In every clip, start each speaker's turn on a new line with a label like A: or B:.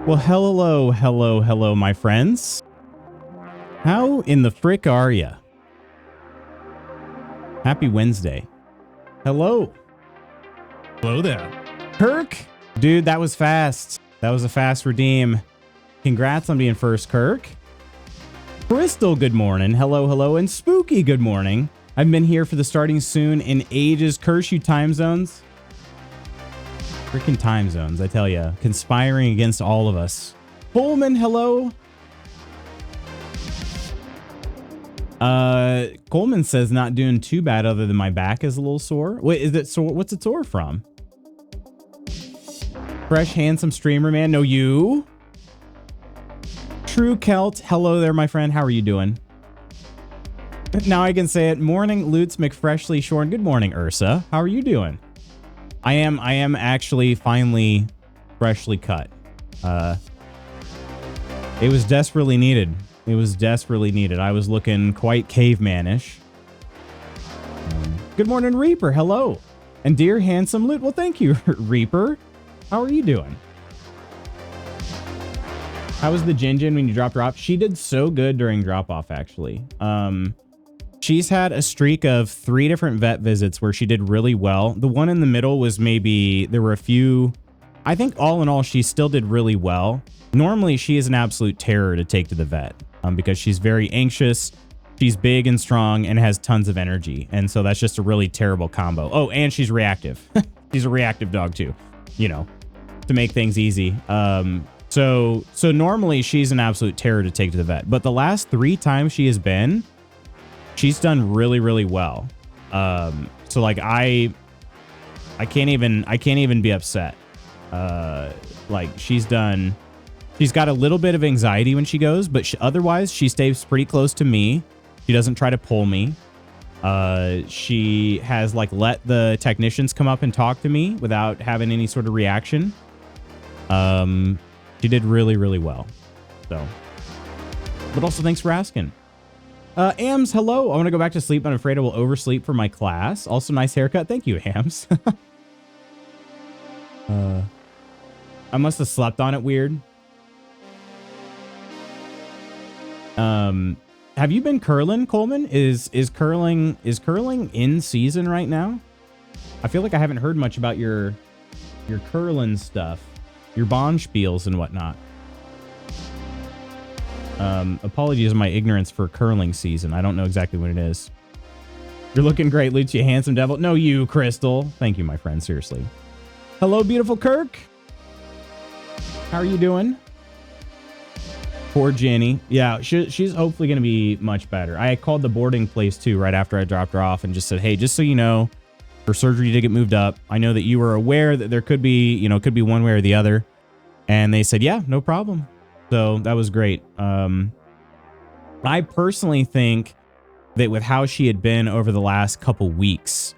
A: Well, hello, my friends. How in the frick are ya? Happy Wednesday. Hello.
B: Hello there.
A: Kirk. Dude, that was fast. That was a fast redeem. Congrats on being first, Kirk. Crystal, good morning. Hello. And Spooky, good morning. I've been here for the starting soon in ages. Curse you time zones. Freaking time zones, I tell ya. Conspiring against all of us. Pullman, hello. Coleman says not doing too bad other than my back is a little sore. Wait, is it sore? What's it sore from? Fresh, handsome streamer, man. No, you. True Celt. Hello there, my friend. How are you doing? Now I can say it. Morning, Lutz McFreshly Shorn. Good morning, Ursa. How are you doing? I am actually finally freshly cut. It was desperately needed. It was desperately needed. I was looking quite cavemanish. Good morning, Reaper. Hello. And dear handsome Loot. Well, thank you, Reaper. How are you doing? How was the Jinjin when you dropped her off? She did so good during drop off, actually. She's had a streak of 3 different vet visits where she did really well. The one in the middle was maybe, there were a few, I think all in all, she still did really well. Normally, she is an absolute terror to take to the vet because she's very anxious. She's big and strong and has tons of energy. And so that's just a really terrible combo. Oh, and she's reactive. She's a reactive dog too, you know, to make things easy. So normally she's an absolute terror to take to the vet. But the last 3 times she has been, she's done really well. So like I can't even be upset. Like she's got a little bit of anxiety when she goes, but otherwise she stays pretty close to me. She doesn't try to pull me. She has like let the technicians come up and talk to me without having any sort of reaction. She did really well. So, but also thanks for asking. Ams, hello. I want to go back to sleep, but I'm afraid I will oversleep for my class. Also, nice haircut. Thank you, Ams. I must have slept on it weird. Have you been curling, Coleman? Is curling in season right now? I feel like I haven't heard much about your curling stuff, your bond spiels and whatnot. Apologies on my ignorance for curling season. I don't know exactly what it is. You're looking great, Lucia, handsome devil. No, you, Crystal. Thank you, my friend. Seriously. Hello, beautiful Kirk. How are you doing? Poor Jenny. Yeah, she's hopefully going to be much better. I called the boarding place too right after I dropped her off and just said, hey, just so you know, her surgery did get moved up. I know that you were aware that there could be, could be one way or the other. And they said, yeah, no problem. So that was great. I personally think that with how she had been over the last couple weeks,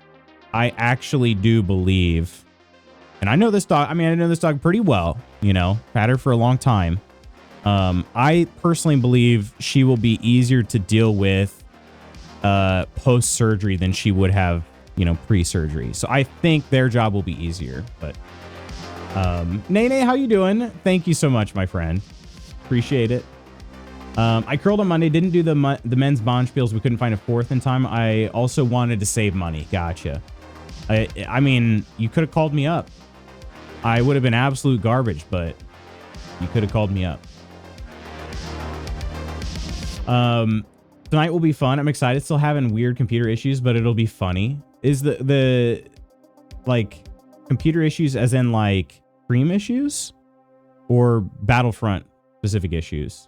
A: I actually do believe, and I know this dog, I know this dog pretty well, had her for a long time. I personally believe she will be easier to deal with post-surgery than she would have, pre-surgery. So I think their job will be easier. But Nene, how you doing? Thank you so much, my friend. Appreciate it. I curled on Monday, didn't do the men's bond spiels. We couldn't find a 4th in time. I also wanted to save money. Gotcha. I mean, you could have called me up. I would have been absolute garbage, but you could have called me up. Tonight will be fun. I'm excited. Still having weird computer issues, but it'll be funny. Is the like computer issues as in like stream issues or Battlefront specific issues?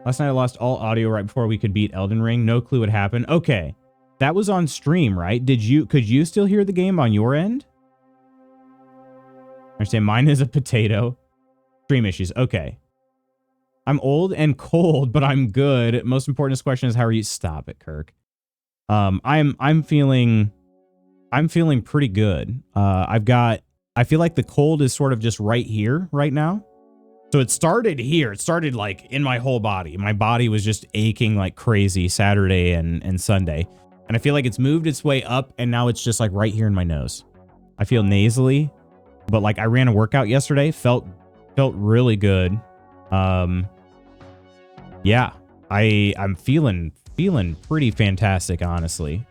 A: Last night I lost all audio right before we could beat Elden Ring. No clue what happened. Okay. That was on stream, right? Could you still hear the game on your end? I understand mine is a potato. Stream issues. Okay. I'm old and cold, but I'm good. Most important question is, how are you? Stop it, Kirk. I'm feeling pretty good. I feel like the cold is sort of just right here right now. So it started here. It started like in my whole body. My body was just aching like crazy Saturday and Sunday. And I feel like it's moved its way up and now it's just like right here in my nose. I feel nasally, but like I ran a workout yesterday, felt Felt really good. Yeah, I'm feeling pretty fantastic, honestly.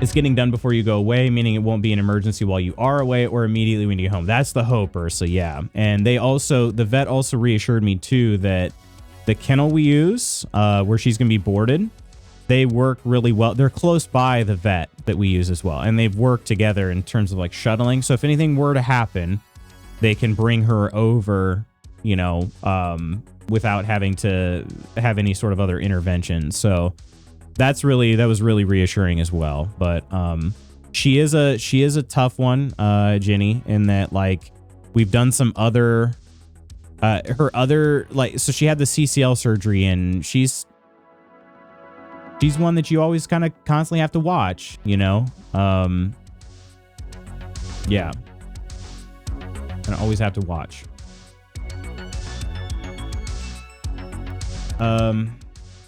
A: It's getting done before you go away, meaning it won't be an emergency while you are away or immediately when you get home. That's the hope, Ursa. Yeah. And the vet also reassured me too that the kennel we use, where she's going to be boarded, they work really well. They're close by the vet that we use as well. And they've worked together in terms of like shuttling. So if anything were to happen, they can bring her over, you know, without having to have any sort of other intervention. So that was really reassuring as well. But she is a tough one, Jenny, in that like we've done some other her other like, so she had the CCL surgery and she's one that you always kind of constantly have to watch, you know. Yeah, and always have to watch.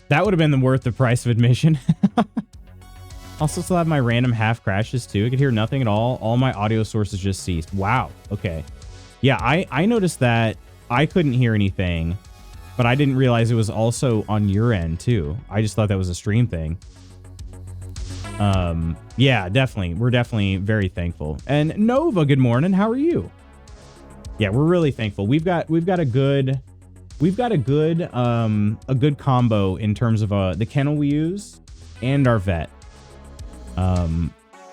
A: That would have been worth the price of admission. Also still have my random half crashes too. I could hear nothing at all. All my audio sources just ceased. Wow. Okay. Yeah, I noticed that I couldn't hear anything, but I didn't realize it was also on your end too. I just thought that was a stream thing. Yeah, definitely. We're definitely very thankful. And Nova, good morning. How are you? Yeah, we're really thankful. We've got a good combo in terms of the kennel we use and our vet. The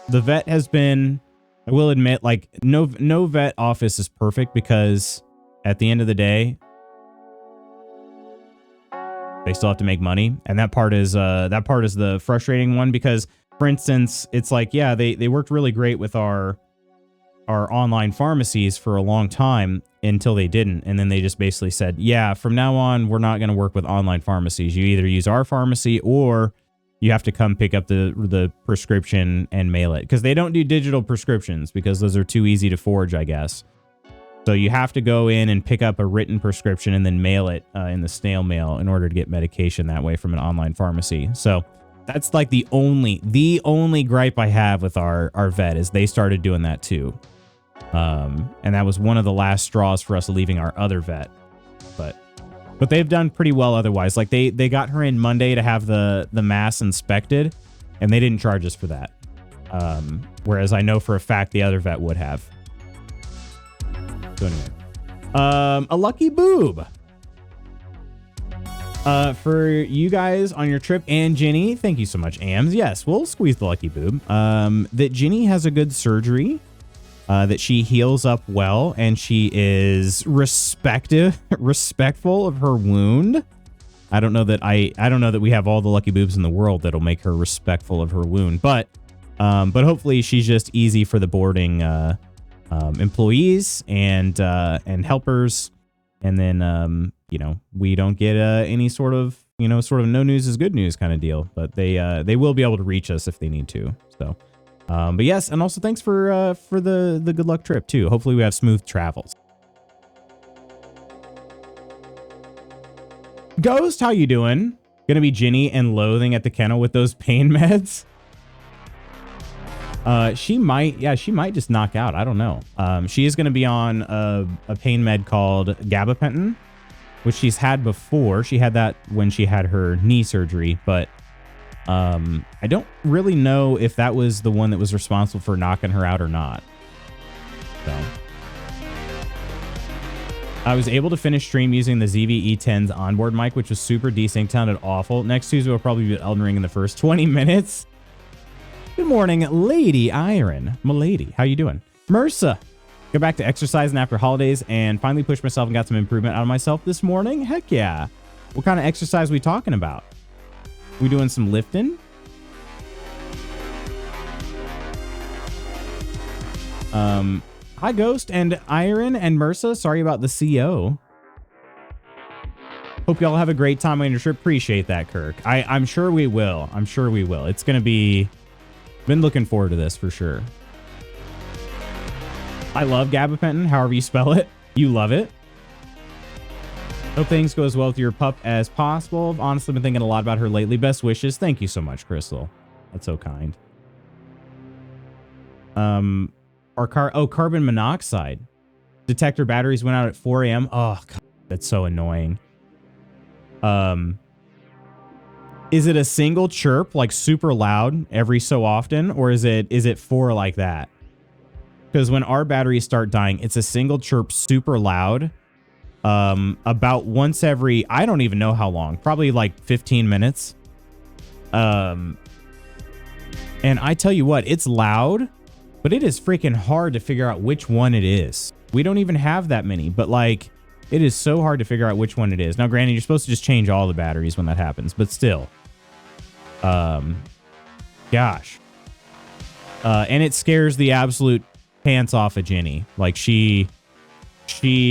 A: vet has been, I will admit, like no vet office is perfect because at the end of the day, they still have to make money. And that part is the frustrating one because, for instance, it's like, yeah, they worked really great with our online pharmacies for a long time until they didn't. And then they just basically said, yeah, from now on, we're not going to work with online pharmacies. You either use our pharmacy or you have to come pick up the prescription and mail it, because they don't do digital prescriptions because those are too easy to forge, I guess. So you have to go in and pick up a written prescription and then mail it in the snail mail in order to get medication that way from an online pharmacy. So that's like the only gripe I have with our vet is they started doing that too. And that was one of the last straws for us leaving our other vet. But they've done pretty well otherwise. Like they got her in Monday to have the mass inspected, and they didn't charge us for that. Whereas I know for a fact the other vet would have. So anyway, a lucky boob. For you guys on your trip, and Jenny, thank you so much, Ams. Yes, we'll squeeze the lucky boob. That Jenny has a good surgery. That she heals up well and she is respectful of her wound. I don't know that we have all the lucky boobs in the world that'll make her respectful of her wound, but hopefully she's just easy for the boarding employees and helpers, and then you know, we don't get any sort of no news is good news kind of deal, but they will be able to reach us if they need to. So. But yes, and also thanks for the good luck trip too. Hopefully we have smooth travels. Ghost, how you doing? Gonna be Ginny and loathing at the kennel with those pain meds. She might just knock out. I don't know. She is gonna be on a pain med called gabapentin, which she's had before. She had that when she had her knee surgery, but I don't really know if that was the one that was responsible for knocking her out or not. So I was able to finish stream using the ZV-E10's onboard mic, which was super desync, sounded awful. Next Tuesday will probably be Elden Ring in the first 20 minutes. Good morning, Lady Iron. Milady, how you doing? Mersa, go back to exercising after holidays and finally pushed myself and got some improvement out of myself this morning. Heck yeah. What kind of exercise are we talking about? We doing some lifting? Hi, Ghost and Iron and Mersa. Sorry about the CO. Hope y'all have a great time on your trip. Appreciate that, Kirk. I'm sure we will. I'm sure we will. It's going to be... Been looking forward to this for sure. I love gabapentin, however you spell it. You love it. Hope things go as well with your pup as possible. I've honestly been thinking a lot about her lately. Best wishes. Thank you so much, Crystal. That's so kind. Oh, carbon monoxide. Detector batteries went out at 4 a.m. Oh, God, that's so annoying. Is it a single chirp, like super loud every so often, or is it 4 like that? Because when our batteries start dying, it's a single chirp super loud. About once every, I don't even know how long, probably like 15 minutes. And I tell you what, it's loud, but it is freaking hard to figure out which one it is. We don't even have that many, but like, it is so hard to figure out which one it is. Now, granted, you're supposed to just change all the batteries when that happens, but still. Gosh. And it scares the absolute pants off of Jenny. Like she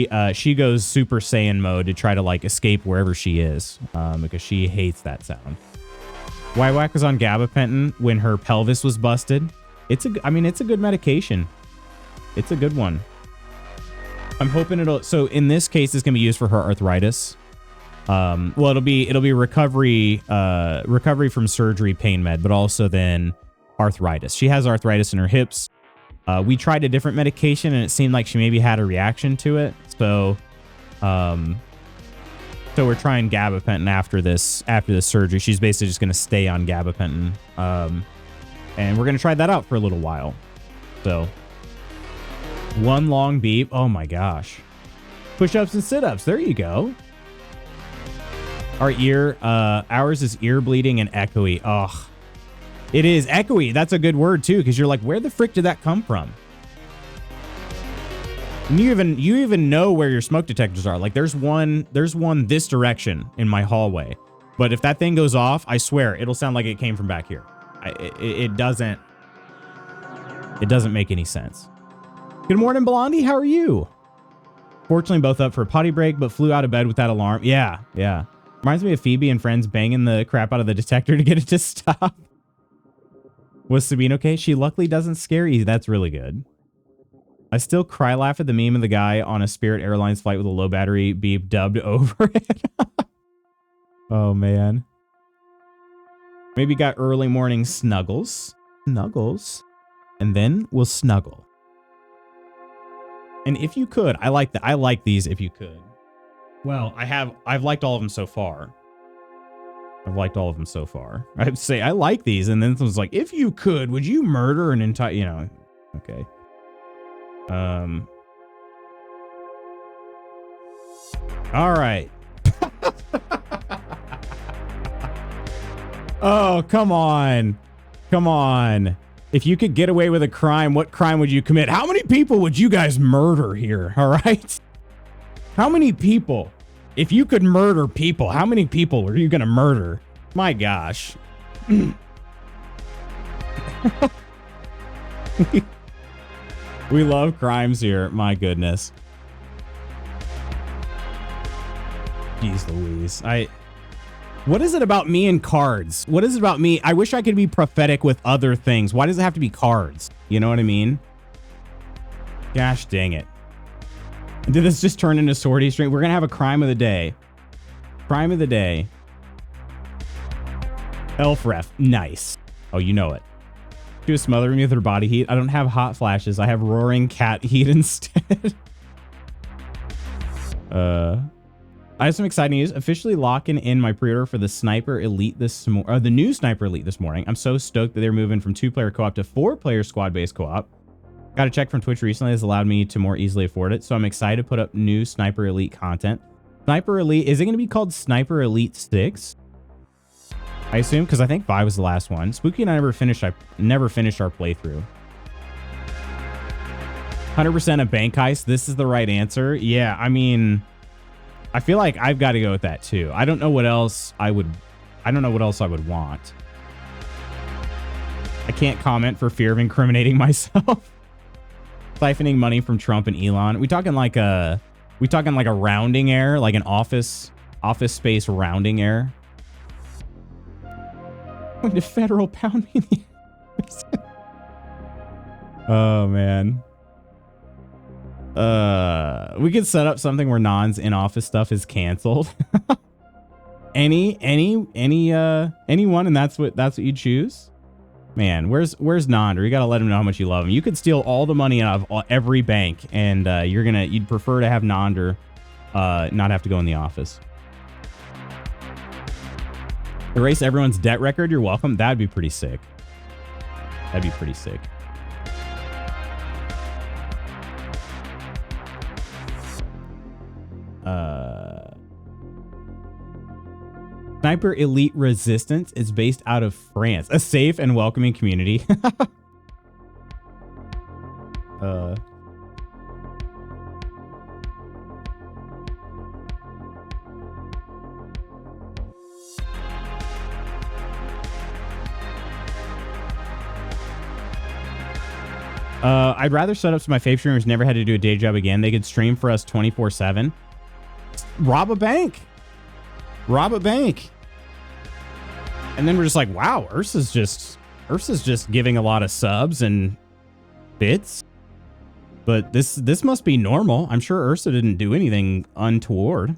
A: goes Super Saiyan mode to try to like escape wherever she is, because she hates that sound. Wywack was on gabapentin when her pelvis was busted. It's a good medication. It's a good one. I'm hoping so in this case, it's going to be used for her arthritis. Well, it'll be recovery from surgery pain med, but also then arthritis. She has arthritis in her hips. We tried a different medication and it seemed like she maybe had a reaction to it. So we're trying gabapentin after this surgery. She's basically just going to stay on gabapentin. And we're going to try that out for a little while. So one long beep. Oh my gosh. Push-ups and sit-ups. There you go. Ours is ear bleeding and echoey. Ugh. It is echoey. That's a good word too, because you're like, where the frick did that come from? And you even know where your smoke detectors are. Like there's one this direction in my hallway. But if that thing goes off, I swear it'll sound like it came from back here. It doesn't make any sense. Good morning, Blondie. How are you? Fortunately, both up for a potty break, but flew out of bed with that alarm. Yeah. Reminds me of Phoebe and friends banging the crap out of the detector to get it to stop. Was Sabine okay? She luckily doesn't scare you. That's really good. I still cry laugh at the meme of the guy on a Spirit Airlines flight with a low battery beep dubbed over it. Oh, man. Maybe got early morning snuggles. Snuggles. And then we'll snuggle. And if you could, I like these if you could. Well, I've liked all of them so far. I'd say I like these, and then someone's like, if you could, would you murder an entire, okay. All right. Oh, come on. If you could get away with a crime, what crime would you commit? How many people would you guys murder here? All right. How many people? If you could murder people, how many people are you going to murder? My gosh. We love crimes here. My goodness. Jeez Louise. What is it about me and cards? What is it about me? I wish I could be prophetic with other things. Why does it have to be cards? You know what I mean? Gosh dang it. Did this just turn into sortie stream? We're going to have a crime of the day. Crime of the day. Elf ref. Nice. Oh, you know it. She was smothering me with her body heat. I don't have hot flashes. I have roaring cat heat instead. I have some exciting news. Officially locking in my pre-order for the Sniper Elite the new Sniper Elite this morning. I'm so stoked that they're moving from 2-player co-op to 4-player squad-based co-op. Got a check from Twitch recently that's allowed me to more easily afford it, so I'm excited to put up new Sniper Elite content. Sniper Elite, is it going to be called Sniper Elite 6? I assume, because I think 5 was the last one. Spooky and I never finished our playthrough. 100% a bank heist. This is the right answer. Yeah, I mean, I feel like I've got to go with that too. I don't know what else I would want. I can't comment for fear of incriminating myself. Siphoning money from Trump and Elon. We talking like a rounding error, like an office space rounding error. Going to federal pound me in the Oh man. We could set up something where Non's in-office stuff is canceled. Anyone, and that's what you choose. Man, where's Nonder? You gotta let him know how much you love him. You could steal all the money out of every bank, and you'd prefer to have Nonder not have to go in the office. Erase everyone's debt record. You're welcome. That'd be pretty sick. That'd be pretty sick. Sniper Elite Resistance is based out of France. A safe and welcoming community. I'd rather set up so my fave streamers never had to do a day job again. They could stream for us 24/7. Rob a bank. Rob a bank. And then we're just like, wow, Ursa's just giving a lot of subs and bits. But this must be normal. I'm sure Ursa didn't do anything untoward.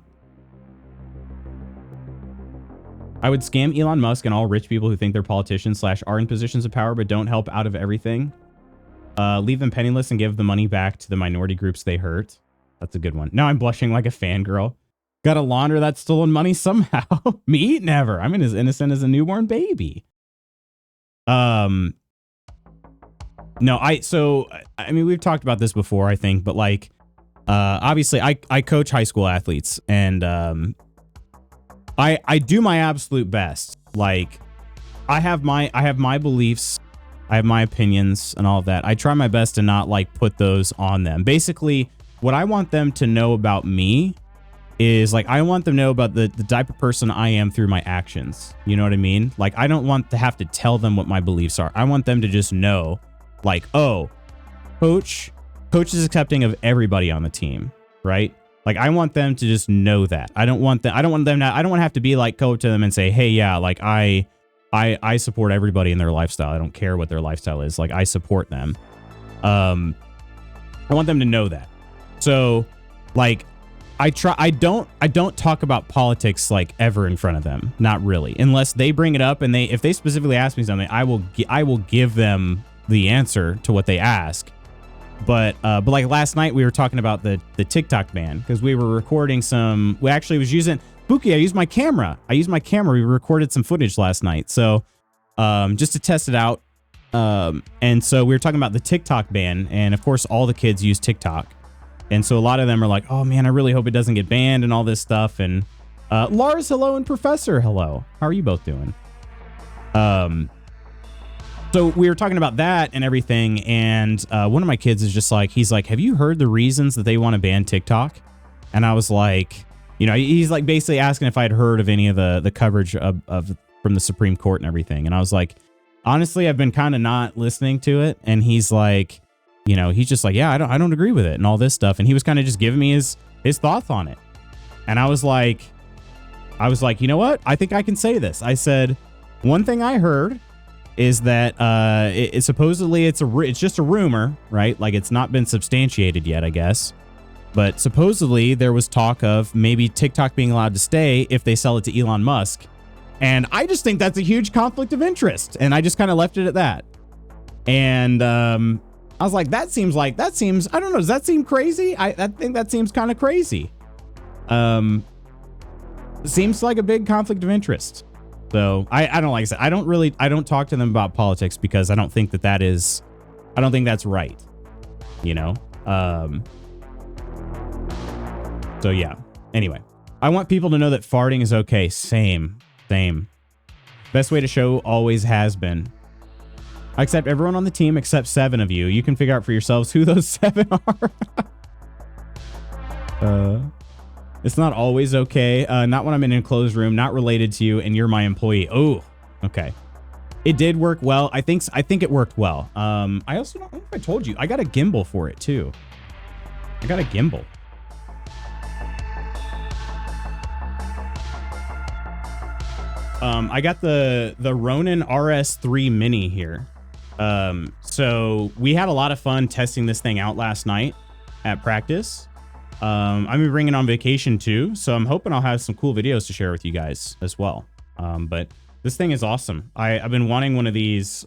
A: I would scam Elon Musk and all rich people who think they're politicians / are in positions of power but don't help out of everything. Leave them penniless and give the money back to the minority groups they hurt. That's a good one. Now I'm blushing like a fangirl. Gotta launder that stolen money somehow. Me? Never. I'm as innocent as a newborn baby. No, I mean, we've talked about this before, I think, but like, obviously I coach high school athletes, and I do my absolute best. Like, I have my beliefs, I have my opinions and all of that. I try my best to not like put those on them. Basically, what I want them to know about me is like, I want them to know about the type of person I am through my actions. You know what I mean? Like, I don't want to have to tell them what my beliefs are. I want them to just know, like, oh, coach is accepting of everybody on the team, right? Like, I want them to just know that. I don't want to have to be like coach to them and say, hey, yeah, like I support everybody in their lifestyle. I don't care what their lifestyle is. Like, I support them. I want them to know that. So, like, I don't talk about politics like ever in front of them. Not really, unless they bring it up, and if they specifically ask me something, I will give them the answer to what they ask. But like last night we were talking about the TikTok ban, because we were recording some. We actually was using Spooky. I used my camera. We recorded some footage last night, so just to test it out. And so we were talking about the TikTok ban, and of course all the kids use TikTok. And so a lot of them are like, oh man, I really hope it doesn't get banned and all this stuff. And Lars, hello, and Professor, hello. How are you both doing? So we were talking about that and everything. And one of my kids is just like, he's like, have you heard the reasons that they want to ban TikTok? And I was like, you know, he's like basically asking if I'd heard of any of the coverage of from the Supreme Court and everything. And I was like, honestly, I've been kind of not listening to it. And he's like, you know, he's just like, yeah, I don't agree with it and all this stuff. And he was kind of just giving me his thoughts on it. And I was like, you know what? I think I can say this. I said, one thing I heard is that it supposedly it's just a rumor, right? Like, it's not been substantiated yet, I guess. But supposedly there was talk of maybe TikTok being allowed to stay if they sell it to Elon Musk. And I just think that's a huge conflict of interest. And I just kind of left it at that. And I was like, that seems, I don't know, does that seem crazy? I think that seems kind of crazy. Seems like a big conflict of interest. So I don't, like I said, I don't talk to them about politics because I don't think that's right. You know? So yeah, anyway, I want people to know that farting is okay. Same. Best way to show always has been. I accept everyone on the team except 7 of you. You can figure out for yourselves who those 7 are. It's not always okay. Not when I'm in an enclosed room, not related to you, and you're my employee. Oh, okay. It did work well. I think it worked well. I also don't know if I told you, I got a gimbal for it too. I got a gimbal. I got the Ronin RS3 Mini here. So we had a lot of fun testing this thing out last night at practice. I'm gonna bring it on vacation too, so I'm hoping I'll have some cool videos to share with you guys as well. But This thing is awesome. I've been wanting one of these,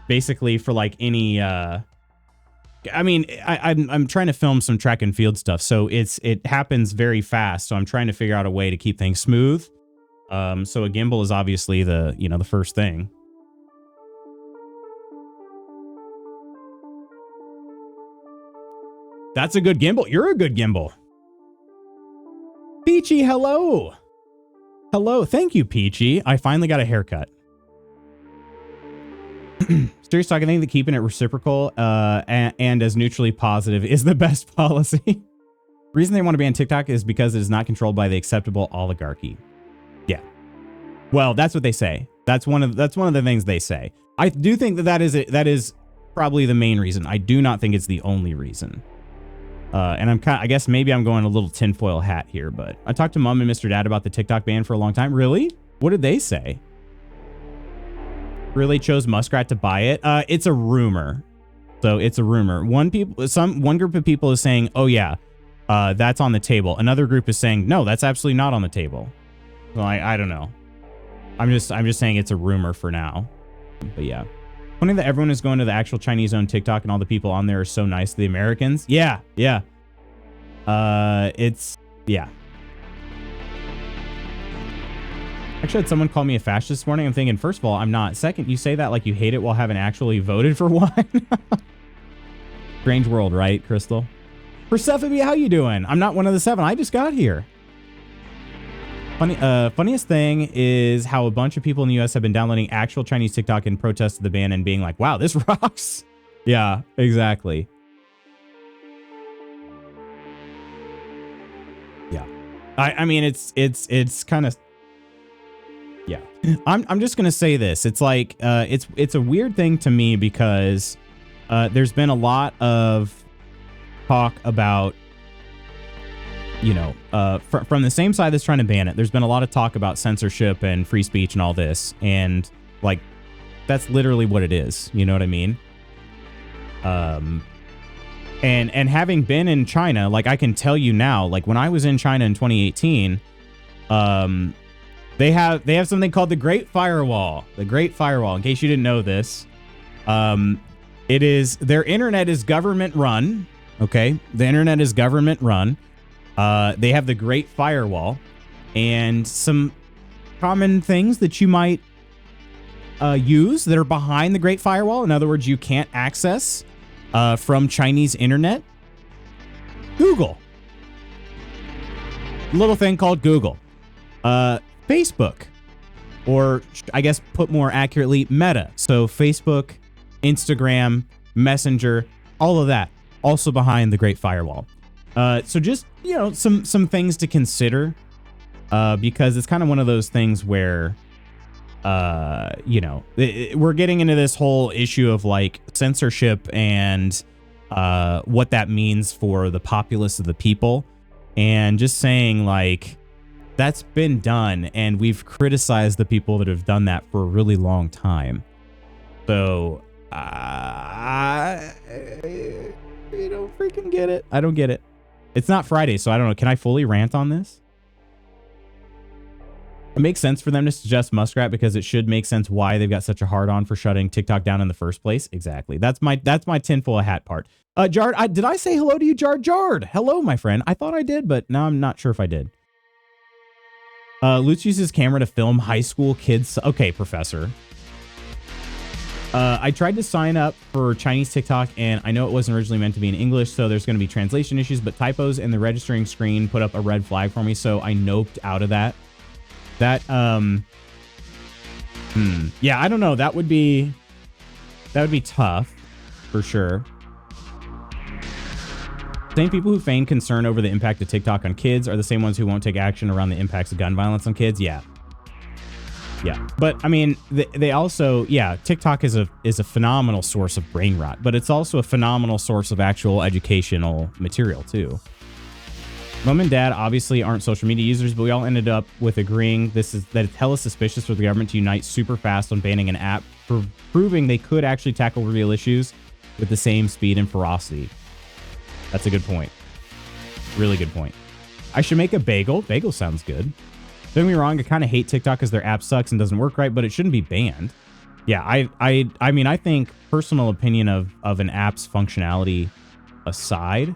A: basically for like any, I mean, I'm trying to film some track and field stuff, so it happens very fast. So I'm trying to figure out a way to keep things smooth. So a gimbal is obviously the first thing. That's a good gimbal. You're a good gimbal. Peachy, hello. Hello. Thank you, Peachy. I finally got a haircut. Serious talk, I think that keeping it reciprocal and as neutrally positive is the best policy. The reason they want to ban TikTok is because it is not controlled by the acceptable oligarchy. Yeah. Well, that's what they say. That's one of the things they say. I do think that is probably the main reason. I do not think it's the only reason. And I guess maybe I'm going a little tinfoil hat here, but I talked to Mom and Mr. Dad about the TikTok ban for a long time. Really? What did they say? Really chose Muskrat to buy it? It's a rumor. So it's a rumor. One group of people is saying, oh yeah, that's on the table. Another group is saying, no, that's absolutely not on the table. So I don't know. I'm just saying it's a rumor for now. But yeah. Funny that everyone is going to the actual Chinese-owned TikTok and all the people on there are so nice to the Americans. Yeah, yeah. Yeah. Actually, had someone call me a fascist this morning. I'm thinking, first of all, I'm not. Second, you say that like you hate it while having actually voted for one. Strange world, right, Crystal? Persephone, how you doing? I'm not one of the 7. I just got here. Funniest thing is how a bunch of people in the US have been downloading actual Chinese TikTok in protest of the ban and being like, wow, this rocks. Yeah, exactly. Yeah. I mean, it's kind of, yeah. I'm just going to say this. It's like, it's a weird thing to me because there's been a lot of talk about, you know, from the same side that's trying to ban it, there's been a lot of talk about censorship and free speech and all this. And like, that's literally what it is. You know what I mean? And having been in China, like I can tell you now, like when I was in China in 2018, they have something called the Great Firewall. The Great Firewall. In case you didn't know this, it is, their internet is government run. Okay. The internet is government run. They have the Great Firewall, and some common things that you might use that are behind the Great Firewall. In other words, you can't access from Chinese internet. Google. Little thing called Google. Facebook. Or I guess put more accurately, Meta. So Facebook, Instagram, Messenger, all of that. Also behind the Great Firewall. So just, you know, some things to consider, because it's kind of one of those things where, you know, we're getting into this whole issue of like censorship and what that means for the populace of the people, and just saying like that's been done, and we've criticized the people that have done that for a really long time. So I don't freaking get it. I don't get it. It's not Friday, so I don't know. Can I fully rant on this? It makes sense for them to suggest Muskrat because it should make sense why they've got such a hard on for shutting TikTok down in the first place. Exactly. That's my tinfoil hat part. Jard, did I say hello to you, Jard? Jard, hello, my friend. I thought I did, but now I'm not sure if I did. Lutz uses camera to film high school kids. Okay, Professor. I tried to sign up for Chinese TikTok, and I know it wasn't originally meant to be in English, so there's going to be translation issues, but typos in the registering screen put up a red flag for me, so I noped out of that. That, yeah, I don't know. That would be tough, for sure. Same people who feign concern over the impact of TikTok on kids are the same ones who won't take action around the impacts of gun violence on kids. Yeah. Yeah, but I mean, they also, yeah, TikTok is a phenomenal source of brain rot, but it's also a phenomenal source of actual educational material too. Mom and Dad obviously aren't social media users, but we all ended up with agreeing that it's hella suspicious for the government to unite super fast on banning an app for proving they could actually tackle real issues with the same speed and ferocity. That's a good point. Really good point. I should make a bagel. Bagel sounds good. Don't get me wrong, I kind of hate TikTok because their app sucks and doesn't work right, but it shouldn't be banned. Yeah, I mean, I think personal opinion of an app's functionality aside,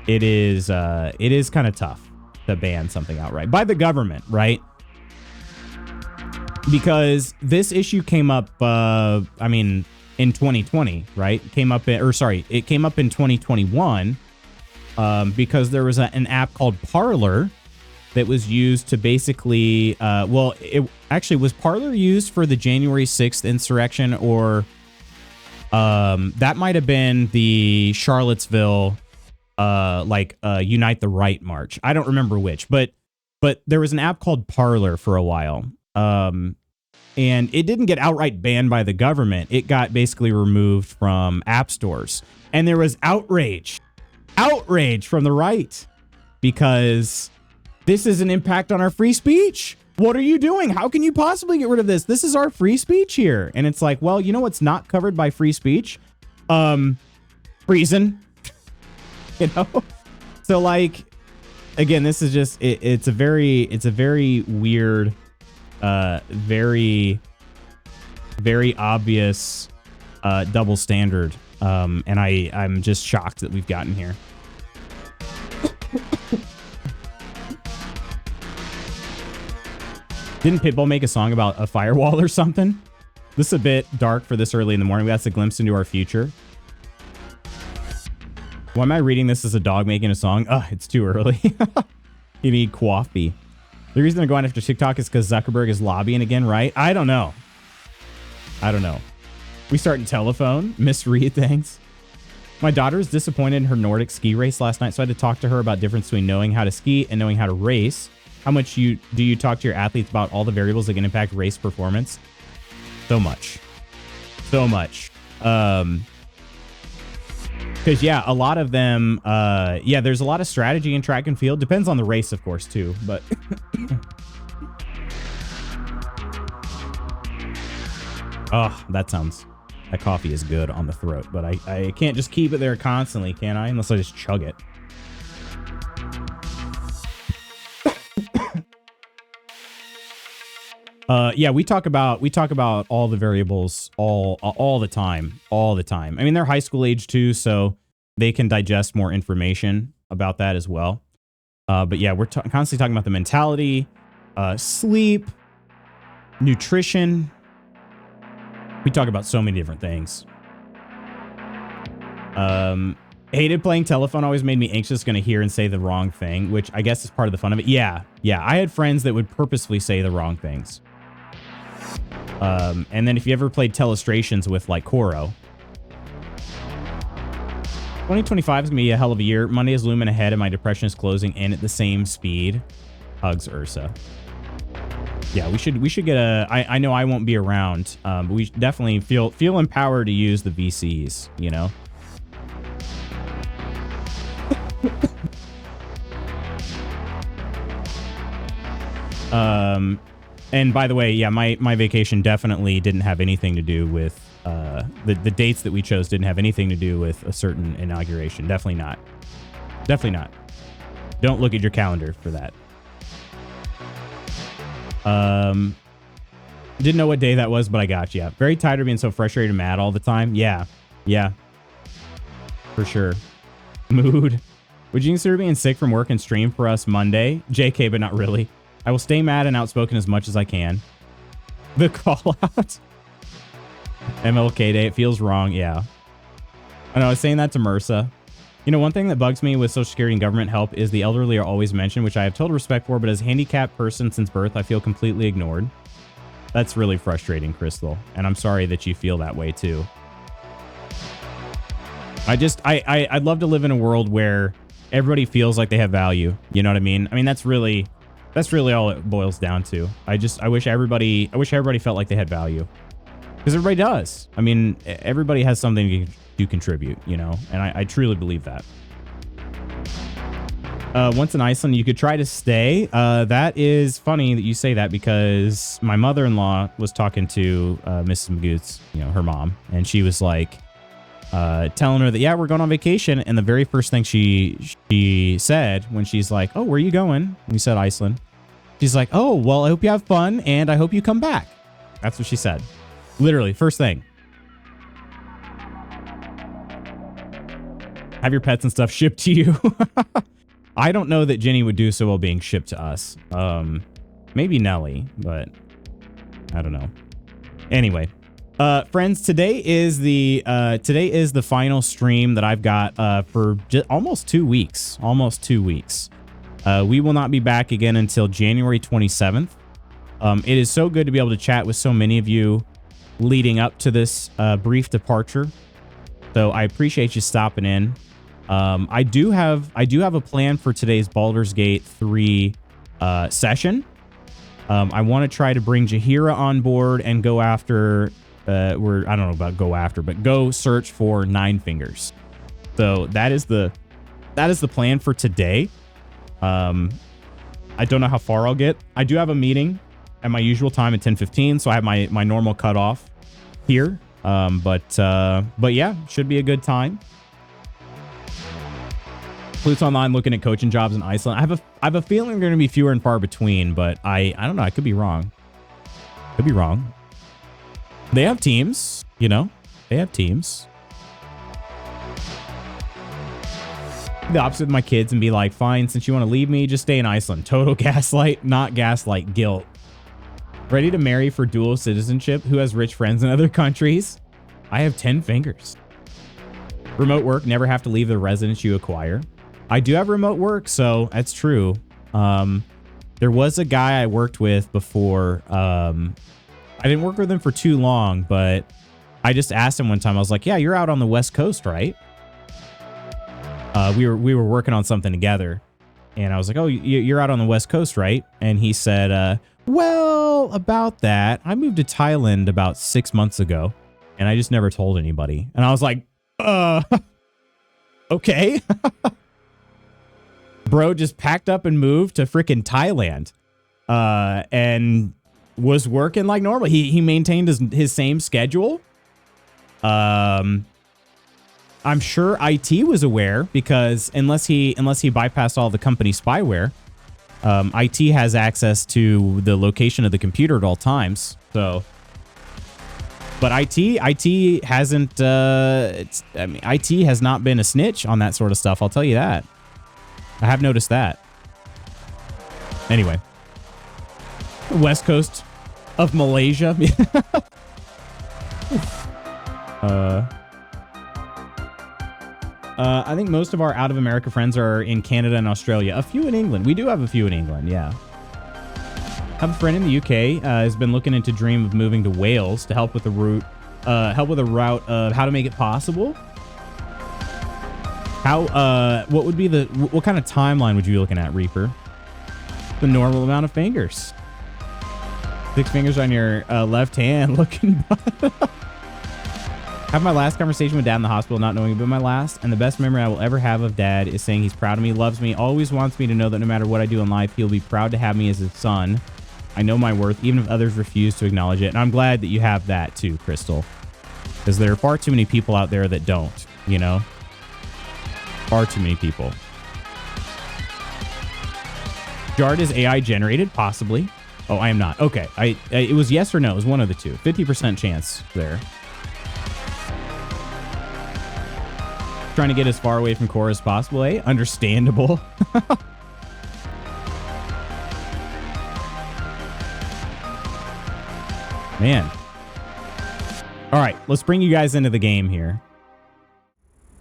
A: it is kind of tough to ban something outright by the government, right? Because this issue came up, I mean, in 2020, right? It came up in 2021 because there was an app called Parler that was used to basically, was Parler used for the January 6th insurrection, or that might have been the Charlottesville, Unite the Right March. I don't remember which, but there was an app called Parler for a while. And it didn't get outright banned by the government. It got basically removed from app stores. And there was outrage from the right because this is an impact on our free speech. What are you doing? How can you possibly get rid of this? This is our free speech here. And it's like, well, you know what's not covered by free speech? Treason. You know? So like, again, this is just, it's a very weird, very obvious double standard, and I'm just shocked that we've gotten here. Didn't Pitbull make a song about a firewall or something? This is a bit dark for this early in the morning. That's a glimpse into our future. Why am I reading this as a dog making a song? Ugh, it's too early. You need coffee. The reason they're going after TikTok is because Zuckerberg is lobbying again, right? I don't know. We start in telephone, misread things. My daughter was disappointed in her Nordic ski race last night, so I had to talk to her about the difference between knowing how to ski and knowing how to race. How much do you talk to your athletes about all the variables that can impact race performance? So much. Because, yeah, a lot of them, there's a lot of strategy in track and field. Depends on the race, of course, too. But oh, that coffee is good on the throat. But I can't just keep it there constantly, can I? Unless I just chug it. We talk about all the variables all the time. I mean, they're high school age too, so they can digest more information about that as well. But yeah, we're constantly talking about the mentality, sleep, nutrition. We talk about so many different things. Hated playing telephone, always made me anxious, going to hear and say the wrong thing, which I guess is part of the fun of it. Yeah, I had friends that would purposefully say the wrong things. And then if you ever played Telestrations with like Koro, 2025 is gonna be a hell of a year. Monday is looming ahead and my depression is closing in at the same speed. Hugs, Ursa. Yeah, we should get I know I won't be around, but we definitely feel empowered to use the VCs, you know? And by the way, yeah, my vacation definitely didn't have anything to do with, the dates that we chose didn't have anything to do with a certain inauguration. Definitely not. Don't look at your calendar for that. Didn't know what day that was, but I got you. Very tired of being so frustrated and mad all the time. Yeah, for sure. Mood. Would you consider being sick from work and stream for us Monday? JK, but not really. I will stay mad and outspoken as much as I can. The call out. MLK Day. It feels wrong. Yeah. I know. I was saying that to MRSA. You know, one thing that bugs me with Social Security and government help is the elderly are always mentioned, which I have total respect for, but as a handicapped person since birth, I feel completely ignored. That's really frustrating, Crystal. And I'm sorry that you feel that way too. I'd love to live in a world where everybody feels like they have value. You know what I mean? I mean, that's really all it boils down to. I wish everybody felt like they had value, because everybody does. I mean, everybody has something to contribute, you know, and I truly believe that. Once in Iceland, you could try to stay. That is funny that you say that, because my mother-in-law was talking to Mrs. Magoots, you know, her mom, and she was like, telling her that, yeah, we're going on vacation. And the very first thing she said when she's like, oh, where are you going? And we said Iceland. She's like, oh, well, I hope you have fun and I hope you come back. That's what she said. Literally, first thing. Have your pets and stuff shipped to you. I don't know that Jenny would do so well being shipped to us. Maybe Nelly, but I don't know. Anyway, friends, today is the final stream that I've got for almost 2 weeks. Almost 2 weeks. We will not be back again until January 27th. It is so good to be able to chat with so many of you leading up to this brief departure. So I appreciate you stopping in. I do have a plan for today's Baldur's Gate 3 session. I want to try to bring Jaheira on board and go after I don't know about go after, but go search for Nine Fingers. So that is the plan for today. I don't know how far I'll get. I do have a meeting at my usual time at 10:15, so I have my normal cutoff here. But yeah, should be a good time. Flutes Online looking at coaching jobs in Iceland. I have a feeling they're going to be fewer and far between, but I don't know. I could be wrong. Could be wrong. They have teams, you know. They have teams. The opposite with my kids and be like, fine, since you want to leave me, just stay in Iceland. Total gaslight, not gaslight, guilt. Ready to marry for dual citizenship? Who has rich friends in other countries? I have 10 fingers. Remote work, never have to leave the residence you acquire. I do have remote work, so that's true. There was a guy I worked with before. I didn't work with him for too long, but I just asked him one time. I was like, yeah, you're out on the West Coast, right? We were working on something together, and I was like, oh, you're out on the West Coast, right? And he said, well, about that. I moved to Thailand about 6 months ago, and I just never told anybody. And I was like, okay. Bro just packed up and moved to freaking Thailand, and was working like normal. He maintained his same schedule. I'm sure IT was aware, because unless he bypassed all the company spyware, IT has access to the location of the computer at all times. So, but IT hasn't. IT has not been a snitch on that sort of stuff. I'll tell you that. I have noticed that. Anyway, West Coast of Malaysia. I think most of our out of America friends are in Canada and Australia. A few in England. We do have a few in England, yeah. I have a friend in the UK has been looking into dream of moving to Wales to help with the route of how to make it possible. What would be what kind of timeline would you be looking at, Reaper? The normal amount of fingers. 6 fingers on your left hand looking. Have my last conversation with Dad in the hospital, not knowing about my last, and the best memory I will ever have of Dad is saying he's proud of me, loves me, always wants me to know that no matter what I do in life, he'll be proud to have me as his son. I know my worth, even if others refuse to acknowledge it. And I'm glad that you have that too, Crystal. Because there are far too many people out there that don't, you know? Far too many people. Jard is AI generated? Possibly. Oh, I am not. Okay. It was yes or no. It was one of the two. 50% chance there. Trying to get as far away from core as possible, eh? Understandable. Man. All right, let's bring you guys into the game here.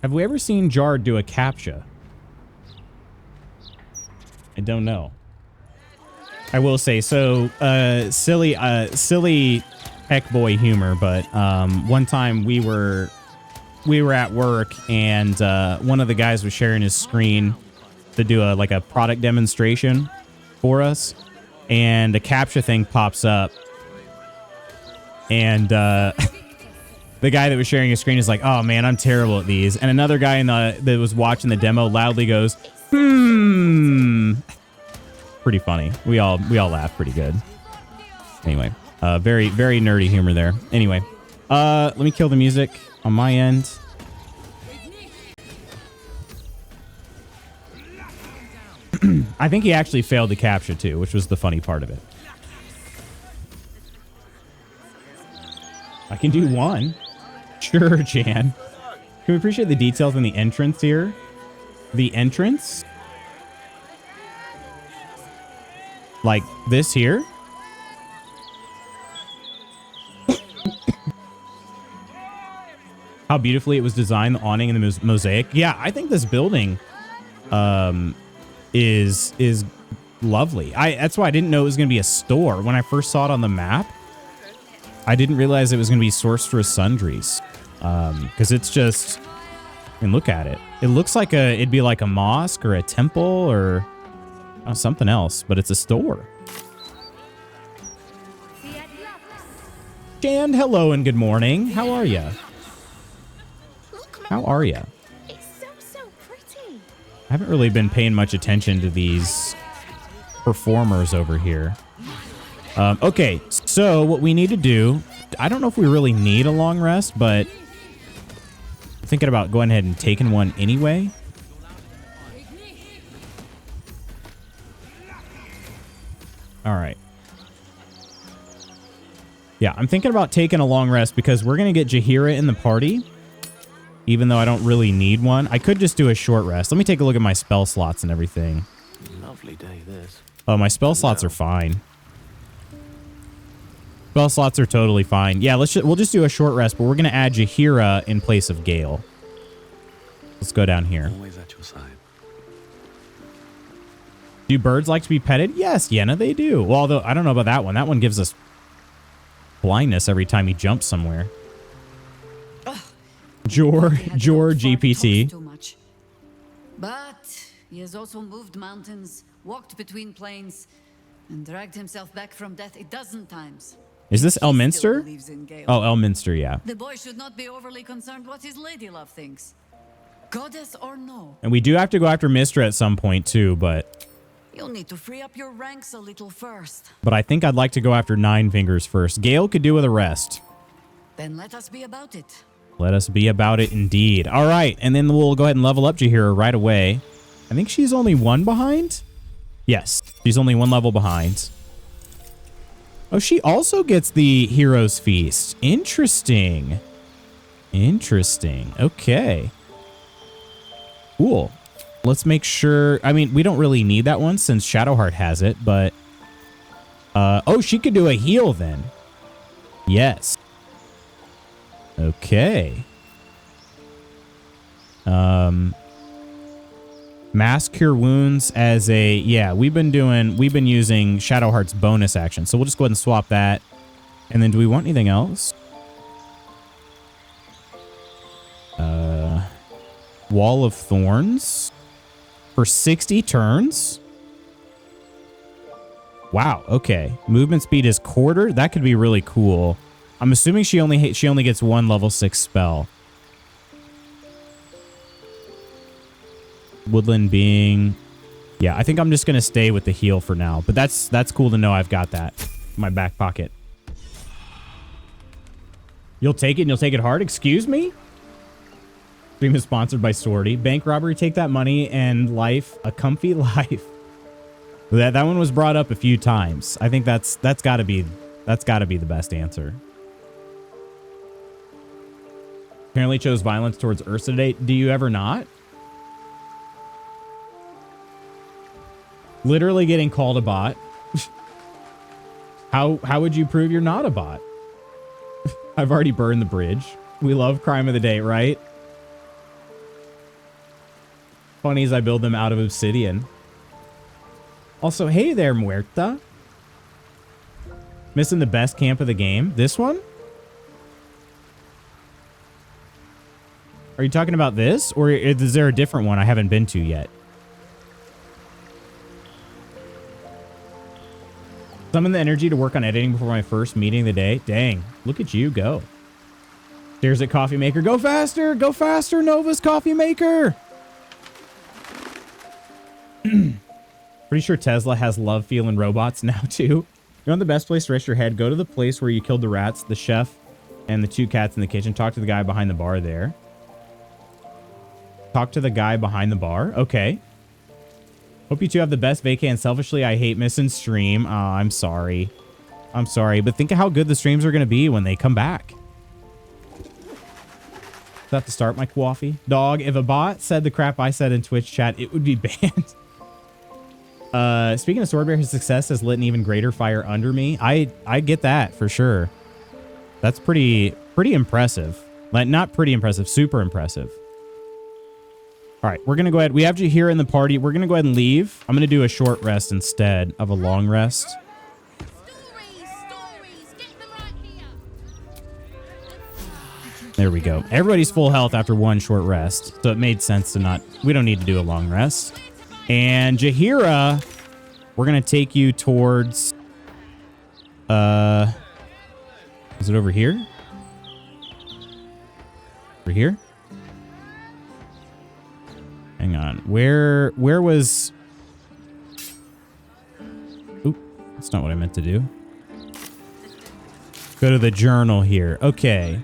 A: Have we ever seen Jard do a CAPTCHA? I don't know. I will say, so silly heck boy humor, but one time we were at work, and one of the guys was sharing his screen to do a product demonstration for us, and a CAPTCHA thing pops up, and the guy that was sharing his screen is like, "Oh man, I'm terrible at these," and another guy that was watching the demo loudly goes, Pretty funny. We all laugh pretty good. Anyway, very very nerdy humor there. Anyway, let me kill the music on my end. I think he actually failed the captcha too, which was the funny part of it. I can do one. Sure, Jan. Can we appreciate the details in the entrance here? The entrance? Like this here? How beautifully it was designed, the awning and the mosaic. Yeah, I think this building is lovely. That's why I didn't know it was going to be a store. When I first saw it on the map, I didn't realize it was going to be Sorceress Sundries. Because it's just, I mean, look at it. It looks like it'd be like a mosque or a temple or something else, but it's a store. Jan, hello and good morning. How are you? How are you?
C: It's so pretty.
A: I haven't really been paying much attention to these performers over here. Okay, so what we need to do, I don't know if we really need a long rest, but I'm thinking about going ahead and taking one anyway. All right. Yeah, I'm thinking about taking a long rest because we're going to get Jaheira in the party. Even though I don't really need one. I could just do a short rest. Let me take a look at my spell slots and everything.
D: Lovely day this.
A: Oh, my spell slots are fine. Spell slots are totally fine. Yeah, we'll just do a short rest, but we're going to add Jaheira in place of Gale. Let's go down here.
D: Always at your side.
A: Do birds like to be petted? Yes, Yenna, they do. Well, although I don't know about that one. That one gives us blindness every time he jumps somewhere. Jor GPT.
E: Too much. But he has also moved mountains, walked between plains, and dragged himself back from death a dozen times.
A: Is this
E: He still
A: Elminster?
E: believes in Gale.
A: Oh, Elminster, yeah.
E: The boy should not be overly concerned what his ladylove thinks. Goddess or no,
A: And we do have to go after Mystra at some point too, but
E: you'll need to free up your ranks a little first.
A: I think I'd like to go after Nine Fingers first. Gale could do with a rest.
E: Then let us be about it.
A: Let us be about it indeed. All right, and then we'll go ahead and level up Jaheira right away. I think she's only one behind? Yes, she's only one level behind. Oh, she also gets the Hero's Feast. Interesting. Interesting. Okay. Cool. Let's make sure... I mean, we don't really need that one since Shadowheart has it, but... oh, she could do a heal then. Yes. Okay. Mass Cure Wounds as a... Yeah, we've been using Shadowheart's bonus action. So we'll just go ahead and swap that. And then do we want anything else? Wall of Thorns for 60 turns. Wow, okay. Movement speed is quarter. That could be really cool. I'm assuming she only gets one level 6 spell. Woodland Being. Yeah, I think I'm just going to stay with the heal for now. But that's cool to know I've got that in my back pocket. You'll take it and you'll take it hard? Excuse me? Stream is sponsored by Swordy. Bank robbery, take that money and life. A comfy life. That one was brought up a few times. I think that's got to be the best answer. Apparently chose violence towards Ursa today. Do you ever not? Literally getting called a bot. How would you prove you're not a bot? I've already burned the bridge. We love crime of the day, right? Funny as I build them out of obsidian. Also, hey there, Muerta. Missing the best camp of the game. This one? Are you talking about this? Or is there a different one I haven't been to yet? Summon the energy to work on editing before my first meeting of the day. Dang, look at you go. There's a coffee maker. Go faster, Nova's coffee maker. Pretty sure Tesla has love feeling robots now too. You want the best place to rest your head? Go to the place where you killed the rats, the chef, and the 2 cats in the kitchen. Talk to the guy behind the bar there. Talk to the guy behind the bar. Okay. Hope you two have the best vacay, and selfishly, I hate missing stream. Oh, I'm sorry. I'm sorry, but think of how good the streams are going to be when they come back. Do I have to start my coffee? Dog, if a bot said the crap I said in Twitch chat, it would be banned. Speaking of Swordbear, his success has lit an even greater fire under me. I get that for sure. That's pretty impressive. Like, not pretty impressive, super impressive. All right, we're going to go ahead. We have Jaheira in the party. We're going to go ahead and leave. I'm going to do a short rest instead of a long rest. There we go. Everybody's full health after one short rest. So it made sense to not... We don't need to do a long rest. And Jaheira, we're going to take you towards... Is it over here? Over here? Hang on. Where was... Oop, that's not what I meant to do. Go to the journal here. Okay.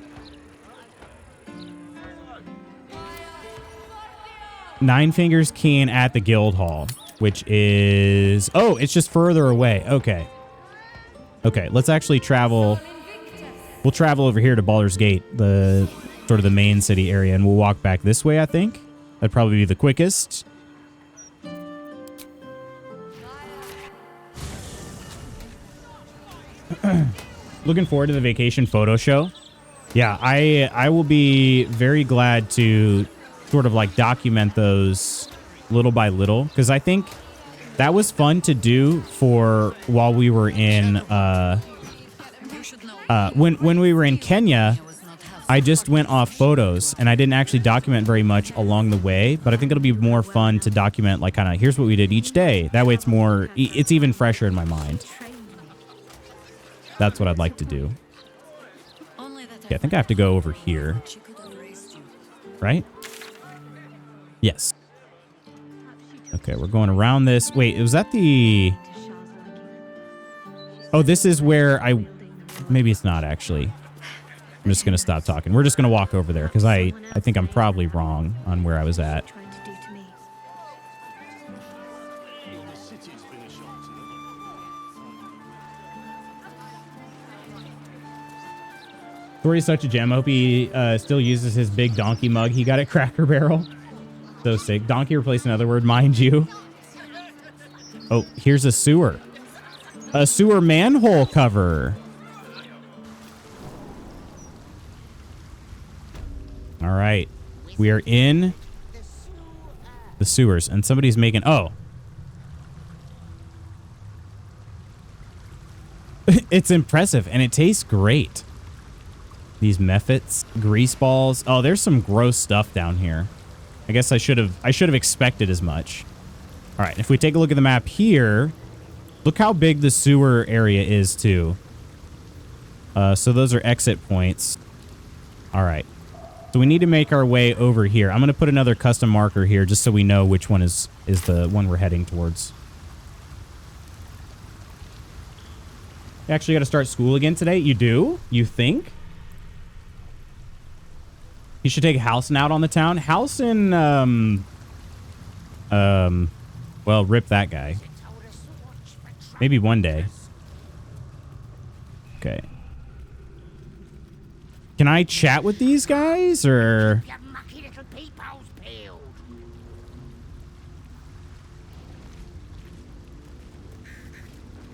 A: Nine Fingers Keen at the guild hall, which is... Oh, it's just further away. Okay. Okay, let's actually travel... We'll travel over here to Baldur's Gate, the sort of the main city area, and we'll walk back this way, I think. That'd probably be the quickest. Looking forward to the vacation photo show. Yeah, I will be very glad to sort of like document those little by little, because I think that was fun to do for while we were in when we were in Kenya. I just went off photos and I didn't actually document very much along the way, but I think it'll be more fun to document like kind of here's what we did each day. That way it's even fresher in my mind. That's what I'd like to do. Okay, I think I have to go over here. Right? Yes. Okay, we're going around this. Wait, was that the... Oh, this is where maybe it's not actually. I'm just going to stop talking. We're just going to walk over there because I think I'm probably wrong on where I was at. Tori's such a gem. I hope he still uses his big donkey mug he got at Cracker Barrel. So sick. Donkey replaced another word, mind you. Oh, here's a sewer. A sewer manhole cover. All right. We are in the sewers, and somebody's making... Oh. It's impressive, and it tastes great. These mephits, grease balls. Oh, there's some gross stuff down here. I guess I should have expected as much. All right, if we take a look at the map here, look how big the sewer area is too. So those are exit points. All right. So we need to make our way over here. I'm going to put another custom marker here just so we know which one is the one we're heading towards. You actually got to start school again today? You do? You think? You should take Halcyon out on the town. Halcyon, well, rip that guy. Maybe one day. Okay. Can I chat with these guys, or...